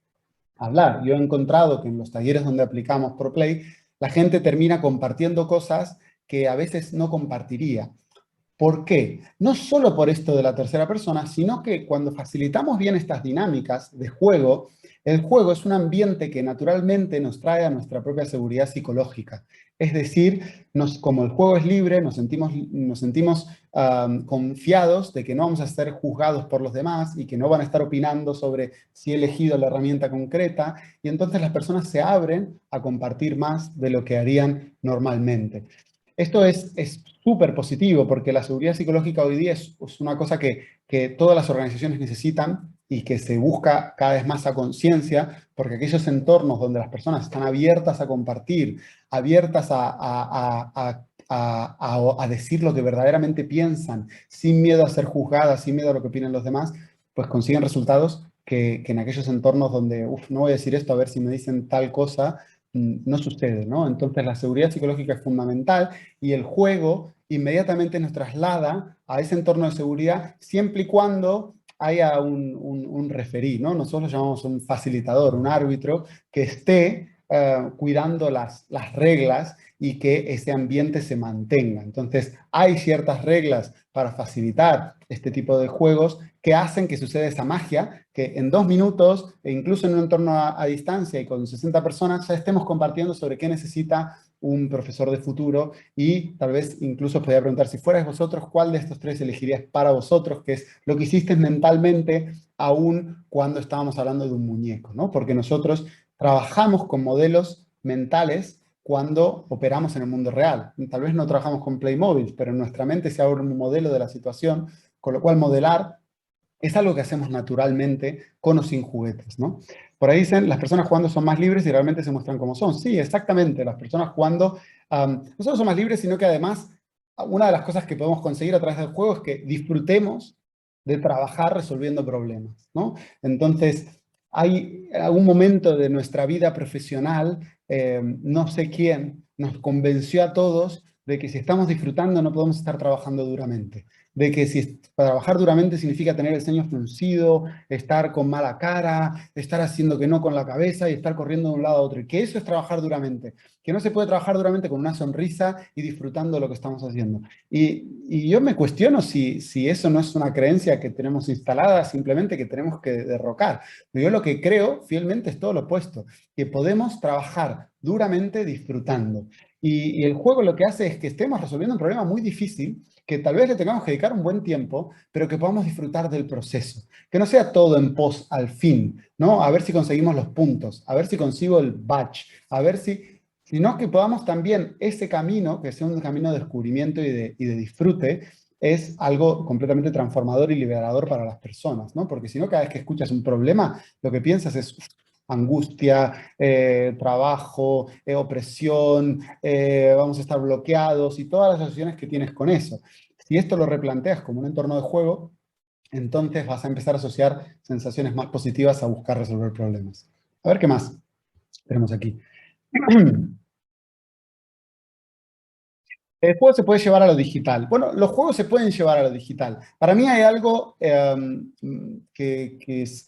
hablar. Yo he encontrado que en los talleres donde aplicamos ProPlay, la gente termina compartiendo cosas que a veces no compartiría. ¿Por qué? No solo por esto de la tercera persona, sino que cuando facilitamos bien estas dinámicas de juego, el juego es un ambiente que naturalmente nos trae a nuestra propia seguridad psicológica. Es decir, como el juego es libre, nos sentimos confiados de que no vamos a ser juzgados por los demás y que no van a estar opinando sobre si he elegido la herramienta concreta, y entonces las personas se abren a compartir más de lo que harían normalmente. Esto es súper positivo porque la seguridad psicológica hoy día es una cosa que todas las organizaciones necesitan y que se busca cada vez más a conciencia, porque aquellos entornos donde las personas están abiertas a compartir, abiertas a decir lo que verdaderamente piensan, sin miedo a ser juzgadas, sin miedo a lo que opinan los demás, pues consiguen resultados que en aquellos entornos donde, no voy a decir esto a ver si me dicen tal cosa, no sucede, ¿no? Entonces la seguridad psicológica es fundamental y el juego inmediatamente nos traslada a ese entorno de seguridad siempre y cuando haya un referí, ¿no? Nosotros lo llamamos un facilitador, un árbitro que esté cuidando las reglas y que ese ambiente se mantenga. Entonces, hay ciertas reglas para facilitar este tipo de juegos que hacen que suceda esa magia, que en 2 minutos, e incluso en un entorno a distancia y con 60 personas, ya estemos compartiendo sobre qué necesita un profesor de futuro, y tal vez incluso podría preguntar, si fuerais vosotros, ¿cuál de estos tres elegirías para vosotros? Que es lo que hiciste mentalmente aún cuando estábamos hablando de un muñeco, ¿no? Porque nosotros trabajamos con modelos mentales cuando operamos en el mundo real. Tal vez no trabajamos con Playmobil, pero en nuestra mente se abre un modelo de la situación, con lo cual modelar es algo que hacemos naturalmente con o sin juguetes, ¿no? Por ahí dicen, las personas jugando son más libres y realmente se muestran como son. Sí, exactamente, las personas jugando no solo son más libres, sino que además una de las cosas que podemos conseguir a través del juego es que disfrutemos de trabajar resolviendo problemas, ¿no? Entonces, hay algún momento de nuestra vida profesional, no sé quién, nos convenció a todos de que si estamos disfrutando no podemos estar trabajando duramente, de que si trabajar duramente significa tener el ceño fruncido, estar con mala cara, estar haciendo que no con la cabeza y estar corriendo de un lado a otro, y que eso es trabajar duramente, que no se puede trabajar duramente con una sonrisa y disfrutando lo que estamos haciendo. Y yo me cuestiono si eso no es una creencia que tenemos instalada, simplemente que tenemos que derrocar. Yo lo que creo fielmente es todo lo opuesto, que podemos trabajar duramente disfrutando. Y el juego lo que hace es que estemos resolviendo un problema muy difícil, que tal vez le tengamos que dedicar un buen tiempo, pero que podamos disfrutar del proceso. Que no sea todo en pos al fin, ¿no? A ver si conseguimos los puntos, a ver si consigo el badge, a ver si... Sino que podamos también ese camino, que sea un camino de descubrimiento y de disfrute, es algo completamente transformador y liberador para las personas, ¿no? Porque si no, cada vez que escuchas un problema, lo que piensas es angustia, trabajo, opresión, vamos a estar bloqueados y todas las asociaciones que tienes con eso. Si esto lo replanteas como un entorno de juego, entonces vas a empezar a asociar sensaciones más positivas a buscar resolver problemas. A ver qué más tenemos aquí. El juego se puede llevar a lo digital. Bueno, los juegos se pueden llevar a lo digital. Para mí hay algo que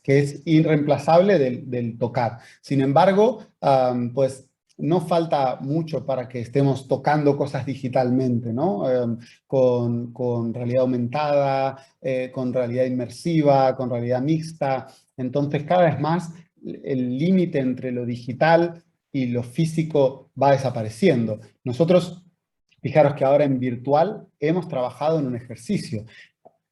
es irreemplazable del tocar. Sin embargo, pues no falta mucho para que estemos tocando cosas digitalmente, ¿no? Con realidad aumentada, con realidad inmersiva, con realidad mixta. Entonces, cada vez más el límite entre lo digital y lo físico va desapareciendo. Nosotros, fijaros que ahora en virtual hemos trabajado en un ejercicio.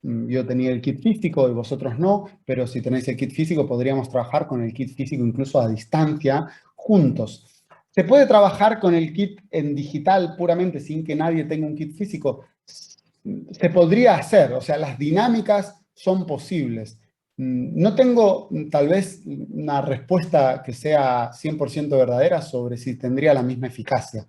Yo tenía el kit físico y vosotros no, pero si tenéis el kit físico podríamos trabajar con el kit físico incluso a distancia, juntos. ¿Se puede trabajar con el kit en digital puramente sin que nadie tenga un kit físico? Se podría hacer, o sea, las dinámicas son posibles. No tengo tal vez una respuesta que sea 100% verdadera sobre si tendría la misma eficacia.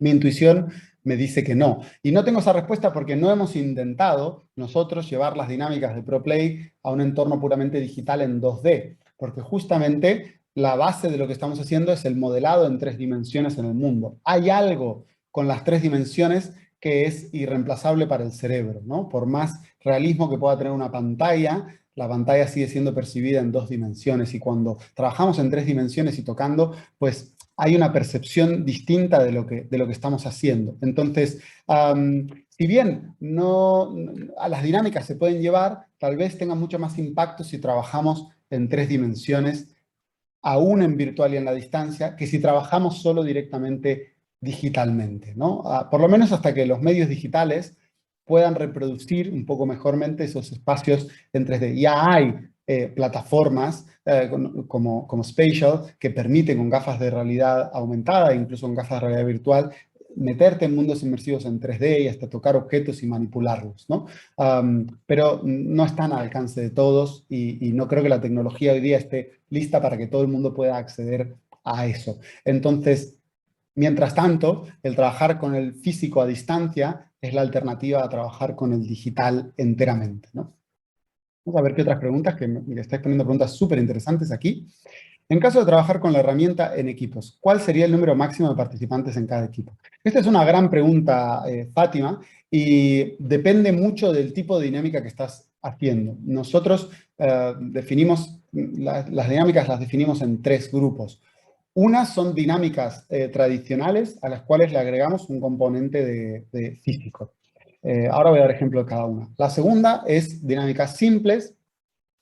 Mi intuición me dice que no. Y no tengo esa respuesta porque no hemos intentado nosotros llevar las dinámicas de ProPlay a un entorno puramente digital en 2D, porque justamente la base de lo que estamos haciendo es el modelado en 3 dimensiones en el mundo. Hay algo con las 3 dimensiones que es irreemplazable para el cerebro, ¿no? Por más realismo que pueda tener una pantalla, la pantalla sigue siendo percibida en 2 dimensiones, y cuando trabajamos en 3 dimensiones y tocando, pues hay una percepción distinta de lo que estamos haciendo. Entonces, si bien a las dinámicas se pueden llevar, tal vez tengan mucho más impacto si trabajamos en 3 dimensiones, aún en virtual y en la distancia, que si trabajamos solo directamente digitalmente, ¿no? Por lo menos hasta que los medios digitales puedan reproducir un poco mejormente esos espacios en 3D. Ya hay plataformas como Spatial que permiten con gafas de realidad aumentada, incluso con gafas de realidad virtual, meterte en mundos inmersivos en 3D y hasta tocar objetos y manipularlos, ¿no? Pero no están al alcance de todos, y no creo que la tecnología hoy día esté lista para que todo el mundo pueda acceder a eso. Entonces, mientras tanto, el trabajar con el físico a distancia es la alternativa a trabajar con el digital enteramente, ¿no? Vamos a ver qué otras preguntas, que me estáis poniendo preguntas súper interesantes aquí. En caso de trabajar con la herramienta en equipos, ¿cuál sería el número máximo de participantes en cada equipo? Esta es una gran pregunta, Fátima, y depende mucho del tipo de dinámica que estás haciendo. Nosotros definimos, las dinámicas las definimos en 3 grupos. Unas son dinámicas tradicionales a las cuales le agregamos un componente de físico. Ahora voy a dar ejemplo de cada una. La segunda es dinámicas simples,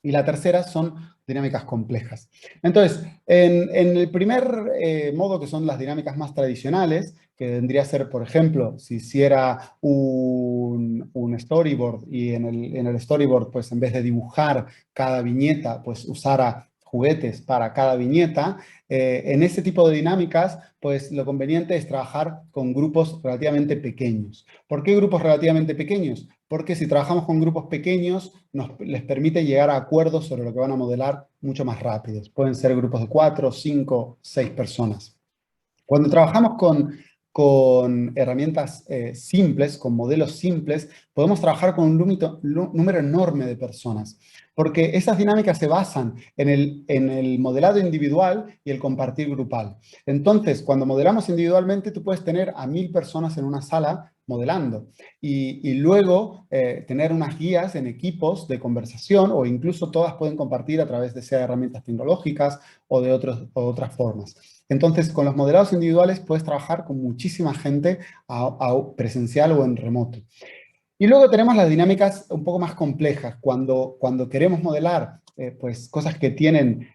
y la tercera son dinámicas complejas. Entonces, en el primer modo, que son las dinámicas más tradicionales, que vendría a ser, por ejemplo, si hiciera un storyboard, y en el storyboard, pues en vez de dibujar cada viñeta, pues usara juguetes para cada viñeta, en ese tipo de dinámicas, pues lo conveniente es trabajar con grupos relativamente pequeños. ¿Por qué grupos relativamente pequeños? Porque si trabajamos con grupos pequeños, les permite llegar a acuerdos sobre lo que van a modelar mucho más rápidos. Pueden ser grupos de 4, 5, 6 personas. Cuando trabajamos con herramientas simples, con modelos simples, podemos trabajar con un número enorme de personas, porque esas dinámicas se basan en el modelado individual y el compartir grupal. Entonces, cuando modelamos individualmente, tú puedes tener a 1000 personas en una sala modelando, y luego tener unas guías en equipos de conversación, o incluso todas pueden compartir a través de sea herramientas tecnológicas o de otras formas. Entonces, con los modelados individuales puedes trabajar con muchísima gente presencial o en remoto. Y luego tenemos las dinámicas un poco más complejas, cuando queremos modelar pues cosas que tienen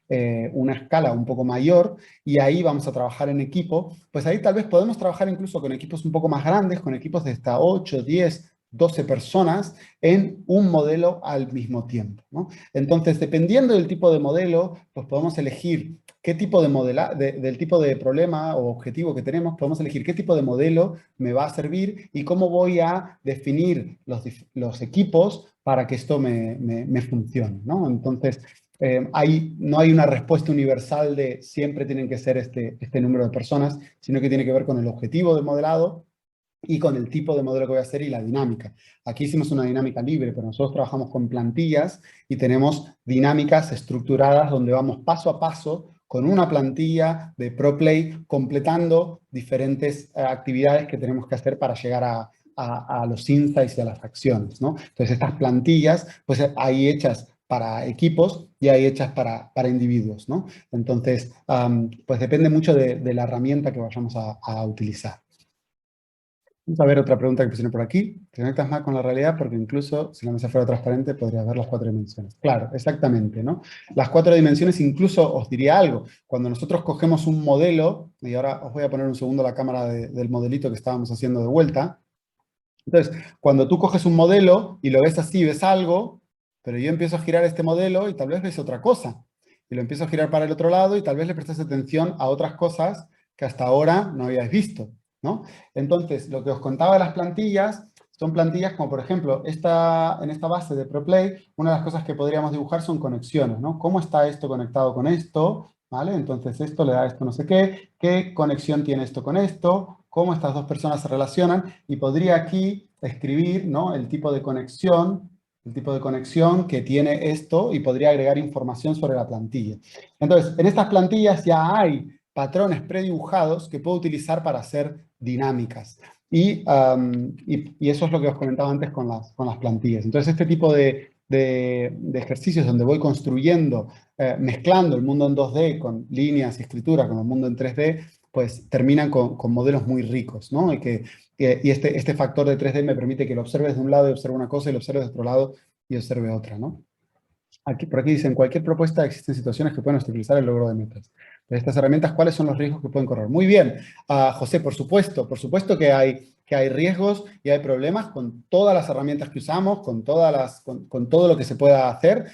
una escala un poco mayor, y ahí vamos a trabajar en equipo. Pues ahí tal vez podemos trabajar incluso con equipos un poco más grandes, con equipos de hasta 8, 10, 12 personas en un modelo al mismo tiempo, ¿no? Entonces, dependiendo del tipo de modelo, pues podemos elegir qué tipo del tipo de problema o objetivo que tenemos, podemos elegir qué tipo de modelo me va a servir y cómo voy a definir los equipos para que esto me funcione, ¿no? Entonces, no hay una respuesta universal de siempre tienen que ser este número de personas, sino que tiene que ver con el objetivo de modelado y con el tipo de modelo que voy a hacer y la dinámica. Aquí hicimos una dinámica libre, pero nosotros trabajamos con plantillas y tenemos dinámicas estructuradas donde vamos paso a paso con una plantilla de ProPlay, completando diferentes actividades que tenemos que hacer para llegar a los insights y a las acciones, ¿no? Entonces, estas plantillas, pues hay hechas para equipos y hay hechas para individuos, ¿no? Entonces, pues depende mucho de la herramienta que vayamos a utilizar. Vamos a ver otra pregunta que pusieron por aquí. Te conectas más con la realidad porque incluso si la mesa fuera transparente podrías ver las 4 dimensiones. Claro, exactamente, ¿no? Las 4 dimensiones, incluso os diría algo. Cuando nosotros cogemos un modelo, y ahora os voy a poner un segundo la cámara del modelito que estábamos haciendo de vuelta. Entonces, cuando tú coges un modelo y lo ves así, ves algo, pero yo empiezo a girar este modelo y tal vez ves otra cosa. Y lo empiezo a girar para el otro lado y tal vez le prestas atención a otras cosas que hasta ahora no habíais visto, ¿no? Entonces, lo que os contaba de las plantillas, son plantillas como, por ejemplo, en esta base de ProPlay, una de las cosas que podríamos dibujar son conexiones, ¿no? ¿Cómo está esto conectado con esto? ¿Vale? Entonces, esto le da esto no sé qué conexión tiene esto con esto, cómo estas dos personas se relacionan y podría aquí escribir, ¿no?, el tipo de conexión que tiene esto y podría agregar información sobre la plantilla. Entonces, en estas plantillas ya hay patrones predibujados que puedo utilizar para hacer dinámicas. Y eso es lo que os comentaba antes con las plantillas. Entonces, este tipo de ejercicios donde voy construyendo, mezclando el mundo en 2D con líneas y escritura con el mundo en 3D, pues terminan con modelos muy ricos, ¿no? Y este factor de 3D me permite que lo observes de un lado y observe una cosa, y lo observes de otro lado y observe otra, ¿no? Por aquí dicen, cualquier propuesta, existen situaciones que pueden obstaculizar el logro de metas. De estas herramientas, ¿cuáles son los riesgos que pueden correr? Muy bien, José, por supuesto que hay riesgos y hay problemas con todas las herramientas que usamos, con todo lo que se pueda hacer,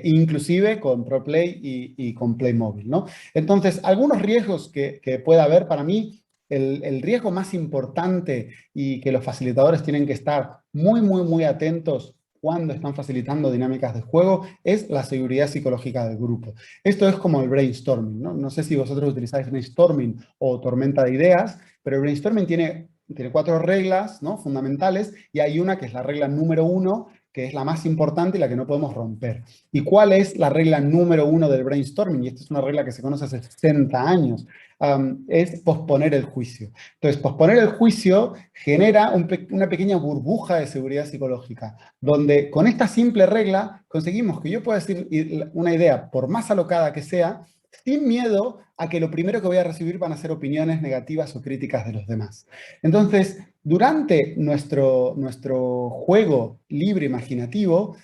inclusive con ProPlay y con Playmobil, ¿no? Entonces, algunos riesgos que pueda haber para mí, el riesgo más importante y que los facilitadores tienen que estar muy, muy, muy atentos cuando están facilitando dinámicas de juego, es la seguridad psicológica del grupo. Esto es como el brainstorming, ¿no? No sé si vosotros utilizáis brainstorming o tormenta de ideas, pero el brainstorming tiene 4 reglas, ¿no?, fundamentales, y hay una que es la regla número 1, que es la más importante y la que no podemos romper. ¿Y cuál es la regla número 1 del brainstorming? Y esta es una regla que se conoce hace 60 años. Es posponer el juicio. Entonces, posponer el juicio genera una pequeña burbuja de seguridad psicológica, donde con esta simple regla conseguimos que yo pueda decir una idea, por más alocada que sea, sin miedo a que lo primero que voy a recibir van a ser opiniones negativas o críticas de los demás. Entonces, durante nuestro juego libre imaginativo,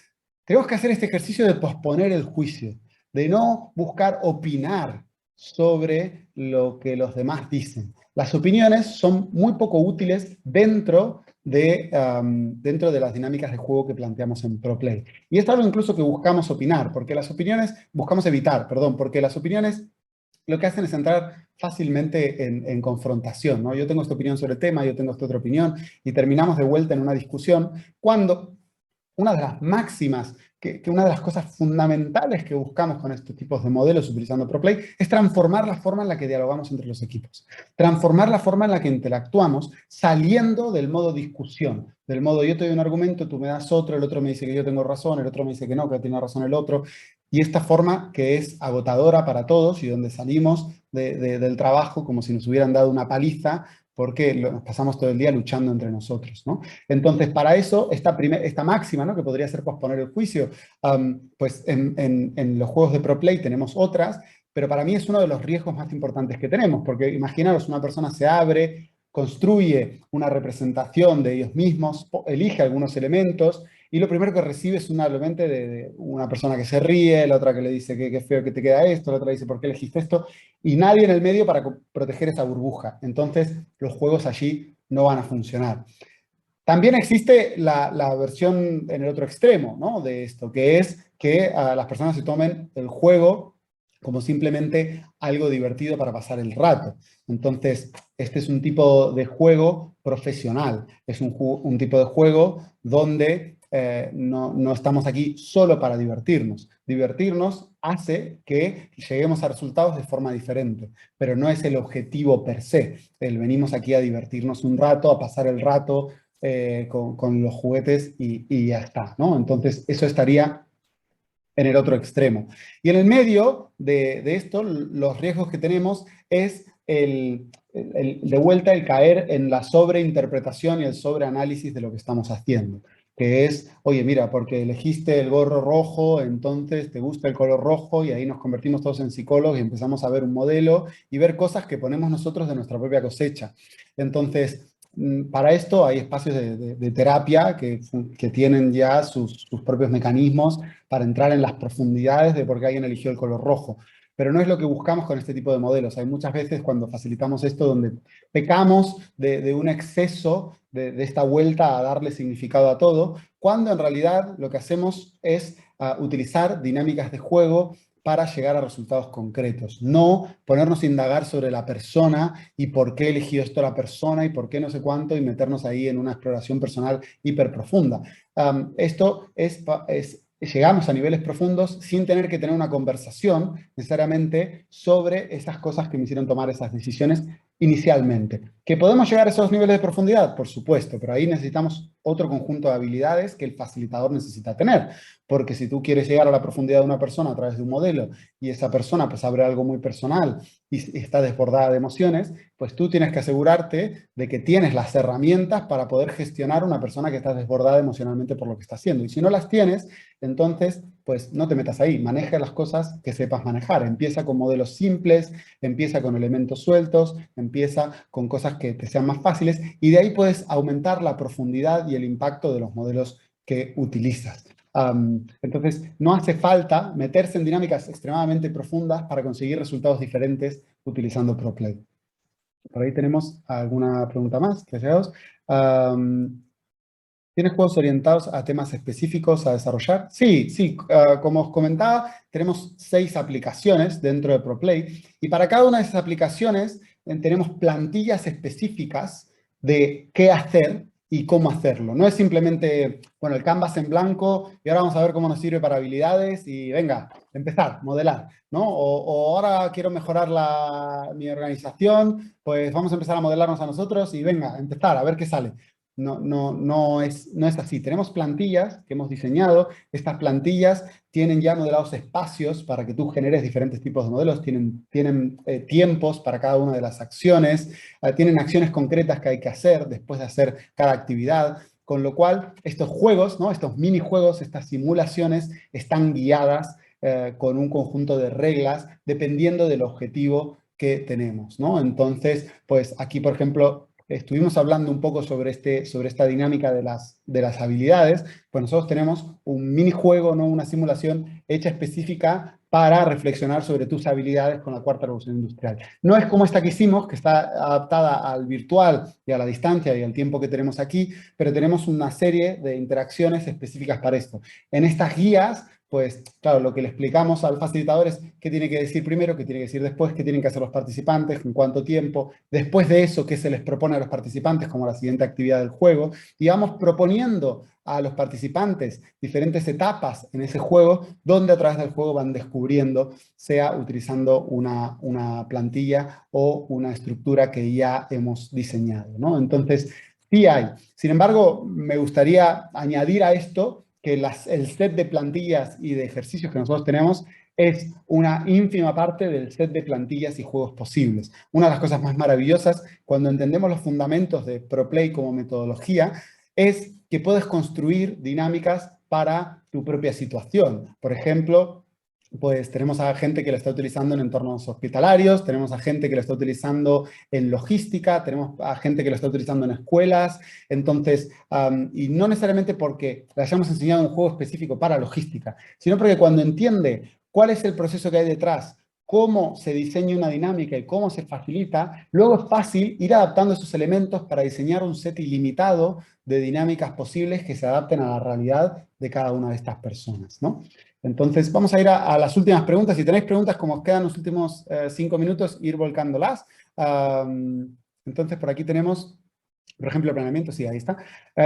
tenemos que hacer este ejercicio de posponer el juicio, de no buscar opinar sobre lo que los demás dicen. Las opiniones son muy poco útiles dentro de las dinámicas de juego que planteamos en ProPlay. Y es algo incluso que buscamos opinar, porque las opiniones, buscamos evitar, perdón, porque las opiniones lo que hacen es entrar fácilmente en confrontación, ¿no? Yo tengo esta opinión sobre el tema, yo tengo esta otra opinión, y terminamos de vuelta en una discusión, cuando una de las máximas, que una de las cosas fundamentales que buscamos con estos tipos de modelos utilizando ProPlay es transformar la forma en la que dialogamos entre los equipos. Transformar la forma en la que interactuamos saliendo del modo discusión. Del modo yo te doy un argumento, tú me das otro, el otro me dice que yo tengo razón, el otro me dice que no, que tiene razón el otro. Y esta forma que es agotadora para todos y donde salimos del trabajo como si nos hubieran dado una paliza porque nos pasamos todo el día luchando entre nosotros, ¿no? Entonces, para eso, esta máxima, ¿no?, que podría ser posponer el juicio, pues en los juegos de ProPlay tenemos otras, pero para mí es uno de los riesgos más importantes que tenemos, porque imaginaros, una persona se abre, construye una representación de ellos mismos, elige algunos elementos, y lo primero que recibe es obviamente de una persona que se ríe, la otra que le dice que feo que te queda esto, la otra dice por qué elegiste esto, y nadie en el medio para proteger esa burbuja. Entonces, los juegos allí no van a funcionar. También existe la versión en el otro extremo, ¿no?, de esto, que es que las personas se tomen el juego como simplemente algo divertido para pasar el rato. Entonces, este es un tipo de juego profesional, es un tipo de juego donde no estamos aquí solo para divertirnos. Divertirnos hace que lleguemos a resultados de forma diferente, pero no es el objetivo per se. Venimos aquí a divertirnos un rato, a pasar el rato con los juguetes y ya está, ¿no? Entonces, eso estaría en el otro extremo. Y en el medio de esto, los riesgos que tenemos es de vuelta el caer en la sobreinterpretación y el sobreanálisis de lo que estamos haciendo. Que es, oye, mira, porque elegiste el gorro rojo, entonces te gusta el color rojo, y ahí nos convertimos todos en psicólogos y empezamos a ver un modelo y ver cosas que ponemos nosotros de nuestra propia cosecha. Entonces, para esto hay espacios de terapia que tienen ya sus propios mecanismos para entrar en las profundidades de por qué alguien eligió el color rojo. Pero no es lo que buscamos con este tipo de modelos. Hay muchas veces cuando facilitamos esto donde pecamos de un exceso de esta vuelta a darle significado a todo, cuando en realidad lo que hacemos es utilizar dinámicas de juego para llegar a resultados concretos. No ponernos a indagar sobre la persona y por qué eligió esto la persona y por qué no sé cuánto y meternos ahí en una exploración personal hiper profunda. Esto llegamos a niveles profundos sin tener que tener una conversación necesariamente sobre esas cosas que me hicieron tomar esas decisiones inicialmente. ¿Que podemos llegar a esos niveles de profundidad? Por supuesto, pero ahí necesitamos otro conjunto de habilidades que el facilitador necesita tener. Porque si tú quieres llegar a la profundidad de una persona a través de un modelo y esa persona pues abre algo muy personal y está desbordada de emociones, pues tú tienes que asegurarte de que tienes las herramientas para poder gestionar una persona que está desbordada emocionalmente por lo que está haciendo. Y si no las tienes, entonces pues no te metas ahí, maneja las cosas que sepas manejar. Empieza con modelos simples, empieza con elementos sueltos, empieza con cosas que te sean más fáciles y de ahí puedes aumentar la profundidad y el impacto de los modelos que utilizas. Entonces, no hace falta meterse en dinámicas extremadamente profundas para conseguir resultados diferentes utilizando ProPlay. Por ahí tenemos alguna pregunta más que haceros. ¿Tienes juegos orientados a temas específicos a desarrollar? Sí, sí. Como os comentaba, tenemos 6 aplicaciones dentro de ProPlay y para cada una de esas aplicaciones tenemos plantillas específicas de qué hacer y cómo hacerlo. No es simplemente, bueno, el canvas en blanco y ahora vamos a ver cómo nos sirve para habilidades y venga, empezar, modelar, ¿no? O ahora quiero mejorar mi organización, pues vamos a empezar a modelarnos a nosotros y venga, empezar, a ver qué sale. No es así. Tenemos plantillas que hemos diseñado. Estas plantillas tienen ya modelados espacios para que tú generes diferentes tipos de modelos. Tienen tiempos para cada una de las acciones. Tienen acciones concretas que hay que hacer después de hacer cada actividad. Con lo cual, estos juegos, ¿no? Estos minijuegos, estas simulaciones están guiadas con un conjunto de reglas dependiendo del objetivo que tenemos, ¿no? Entonces, pues aquí, por ejemplo, estuvimos hablando un poco sobre esta dinámica de las habilidades, pues nosotros tenemos un minijuego, ¿no? Una simulación hecha específica para reflexionar sobre tus habilidades con la cuarta revolución industrial. No es como esta que hicimos, que está adaptada al virtual y a la distancia y al tiempo que tenemos aquí, pero tenemos una serie de interacciones específicas para esto. En estas guías, pues claro, lo que le explicamos al facilitador es qué tiene que decir primero, qué tiene que decir después, qué tienen que hacer los participantes, en cuánto tiempo, después de eso, qué se les propone a los participantes como la siguiente actividad del juego, y vamos proponiendo a los participantes diferentes etapas en ese juego, donde a través del juego van descubriendo, sea utilizando una plantilla o una estructura que ya hemos diseñado, ¿no? Entonces, sí hay. Sin embargo, me gustaría añadir a esto que el set de plantillas y de ejercicios que nosotros tenemos es una ínfima parte del set de plantillas y juegos posibles. Una de las cosas más maravillosas cuando entendemos los fundamentos de ProPlay como metodología es que puedes construir dinámicas para tu propia situación. Por ejemplo, pues tenemos a gente que lo está utilizando en entornos hospitalarios, tenemos a gente que lo está utilizando en logística, tenemos a gente que lo está utilizando en escuelas. Entonces, y no necesariamente porque le hayamos enseñado un juego específico para logística, sino porque cuando entiende cuál es el proceso que hay detrás, cómo se diseña una dinámica y cómo se facilita, luego es fácil ir adaptando esos elementos para diseñar un set ilimitado de dinámicas posibles que se adapten a la realidad de cada una de estas personas, ¿no? Entonces, vamos a ir a las últimas preguntas. Si tenéis preguntas, como os quedan los últimos 5 minutos, ir volcándolas. Entonces, por aquí tenemos, por ejemplo, el planeamiento. Sí, ahí está.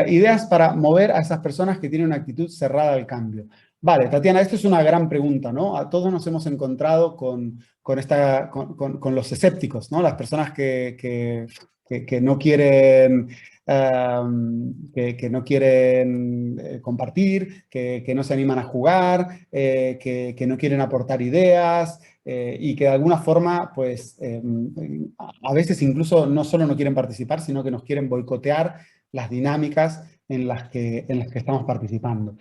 Ideas para mover a esas personas que tienen una actitud cerrada al cambio. Vale, Tatiana, esto es una gran pregunta, ¿no? A todos nos hemos encontrado con los escépticos, ¿no? Las personas que no quieren que no quieren compartir, que no se animan a jugar, que no quieren aportar ideas y que de alguna forma, pues, a veces incluso no solo no quieren participar, sino que nos quieren boicotear las dinámicas en las que estamos participando.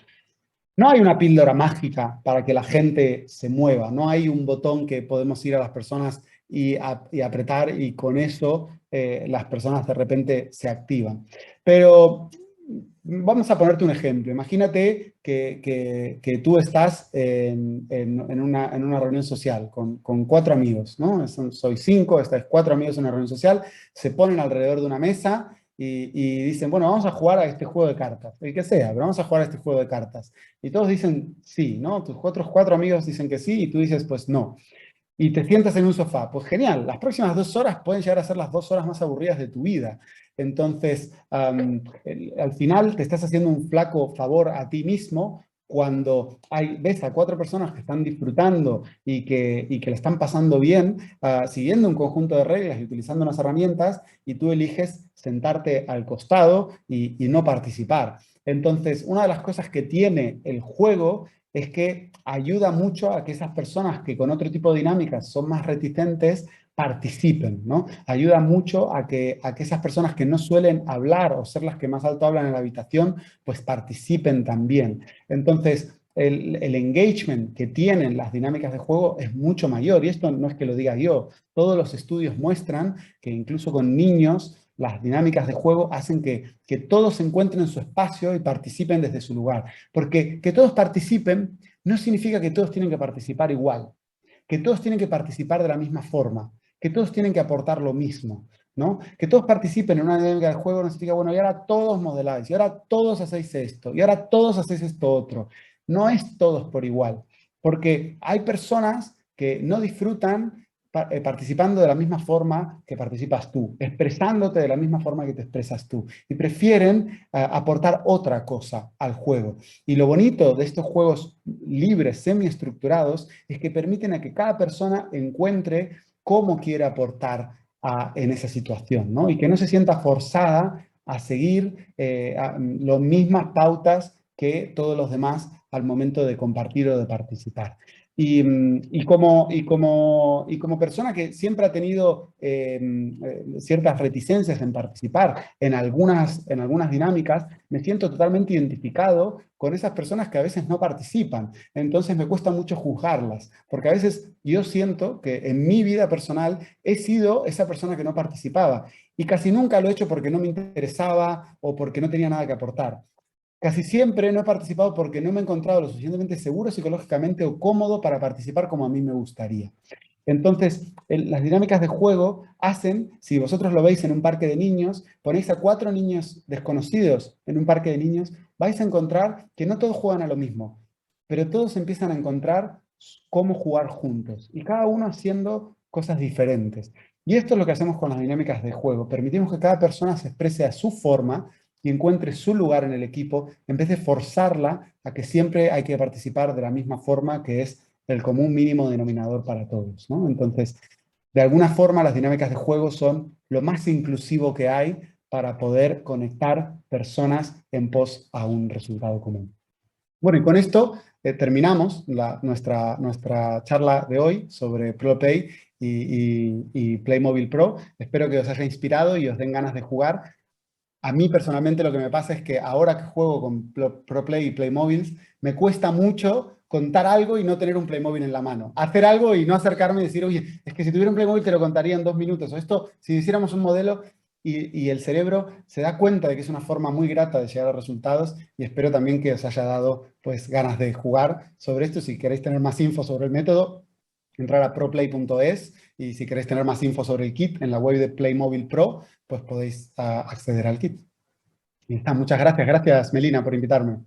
No hay una píldora mágica para que la gente se mueva, no hay un botón que podemos ir a las personas y apretar y con eso las personas de repente se activan. Pero vamos a ponerte un ejemplo. Imagínate que tú estás en una reunión social con 4 amigos, ¿no? Soy 5, estáis 4 amigos en una reunión social, se ponen alrededor de una mesa y dicen, bueno, vamos a jugar a este juego de cartas, el que sea, pero vamos a jugar a este juego de cartas. Y todos dicen sí, ¿no? Tus otros 4 amigos dicen que sí y tú dices, pues no. Y te sientas en un sofá. Pues genial, las próximas 2 horas pueden llegar a ser las 2 horas más aburridas de tu vida. Entonces, al final te estás haciendo un flaco favor a ti mismo cuando ves a 4 personas que están disfrutando y que le están pasando bien, siguiendo un conjunto de reglas y utilizando unas herramientas, y tú eliges sentarte al costado y no participar. Entonces, una de las cosas que tiene el juego es que ayuda mucho a que esas personas que con otro tipo de dinámicas son más reticentes participen, ¿no? Ayuda mucho a que esas personas que no suelen hablar o ser las que más alto hablan en la habitación, pues participen también. Entonces, el engagement que tienen las dinámicas de juego es mucho mayor, y esto no es que lo diga yo, todos los estudios muestran que incluso con niños las dinámicas de juego hacen que todos se encuentren en su espacio y participen desde su lugar. Porque que todos participen no significa que todos tienen que participar igual, que todos tienen que participar de la misma forma, que todos tienen que aportar lo mismo, ¿no? Que todos participen en una dinámica de juego no significa, bueno, y ahora todos modeláis, y ahora todos hacéis esto, y ahora todos hacéis esto otro. No es todos por igual, porque hay personas que no disfrutan participando de la misma forma que participas tú, expresándote de la misma forma que te expresas tú, y prefieren aportar otra cosa al juego. Y lo bonito de estos juegos libres, semiestructurados, es que permiten a que cada persona encuentre cómo quiere aportar en esa situación, ¿no? Y que no se sienta forzada a seguir las mismas pautas que todos los demás al momento de compartir o de participar. Y como persona que siempre ha tenido ciertas reticencias en participar en algunas dinámicas, me siento totalmente identificado con esas personas que a veces no participan. Entonces me cuesta mucho juzgarlas, porque a veces yo siento que en mi vida personal he sido esa persona que no participaba, y casi nunca lo he hecho porque no me interesaba o porque no tenía nada que aportar. Casi siempre no he participado porque no me he encontrado lo suficientemente seguro psicológicamente o cómodo para participar como a mí me gustaría. Entonces, las dinámicas de juego hacen, si vosotros lo veis en un parque de niños, ponéis a 4 niños desconocidos en un parque de niños, vais a encontrar que no todos juegan a lo mismo, pero todos empiezan a encontrar cómo jugar juntos, y cada uno haciendo cosas diferentes. Y esto es lo que hacemos con las dinámicas de juego. Permitimos que cada persona se exprese a su forma y encuentre su lugar en el equipo, en vez de forzarla a que siempre hay que participar de la misma forma, que es el común mínimo denominador para todos, ¿no? Entonces, de alguna forma, las dinámicas de juego son lo más inclusivo que hay para poder conectar personas en pos a un resultado común. Bueno, y con esto terminamos nuestra charla de hoy sobre ProPlay y Playmobil Pro. Espero que os haya inspirado y os den ganas de jugar. A mí personalmente lo que me pasa es que ahora que juego con ProPlay y Playmobil, me cuesta mucho contar algo y no tener un Playmobil en la mano. Hacer algo y no acercarme y decir, oye, es que si tuviera un Playmobil te lo contaría en 2 minutos. O esto, si hiciéramos un modelo y el cerebro se da cuenta de que es una forma muy grata de llegar a resultados, y espero también que os haya dado pues ganas de jugar sobre esto. Si queréis tener más info sobre el método, entrar a proplay.es, y si queréis tener más info sobre el kit en la web de Playmobil Pro, pues podéis acceder al kit. Y está, muchas gracias. Gracias, Melina, por invitarme.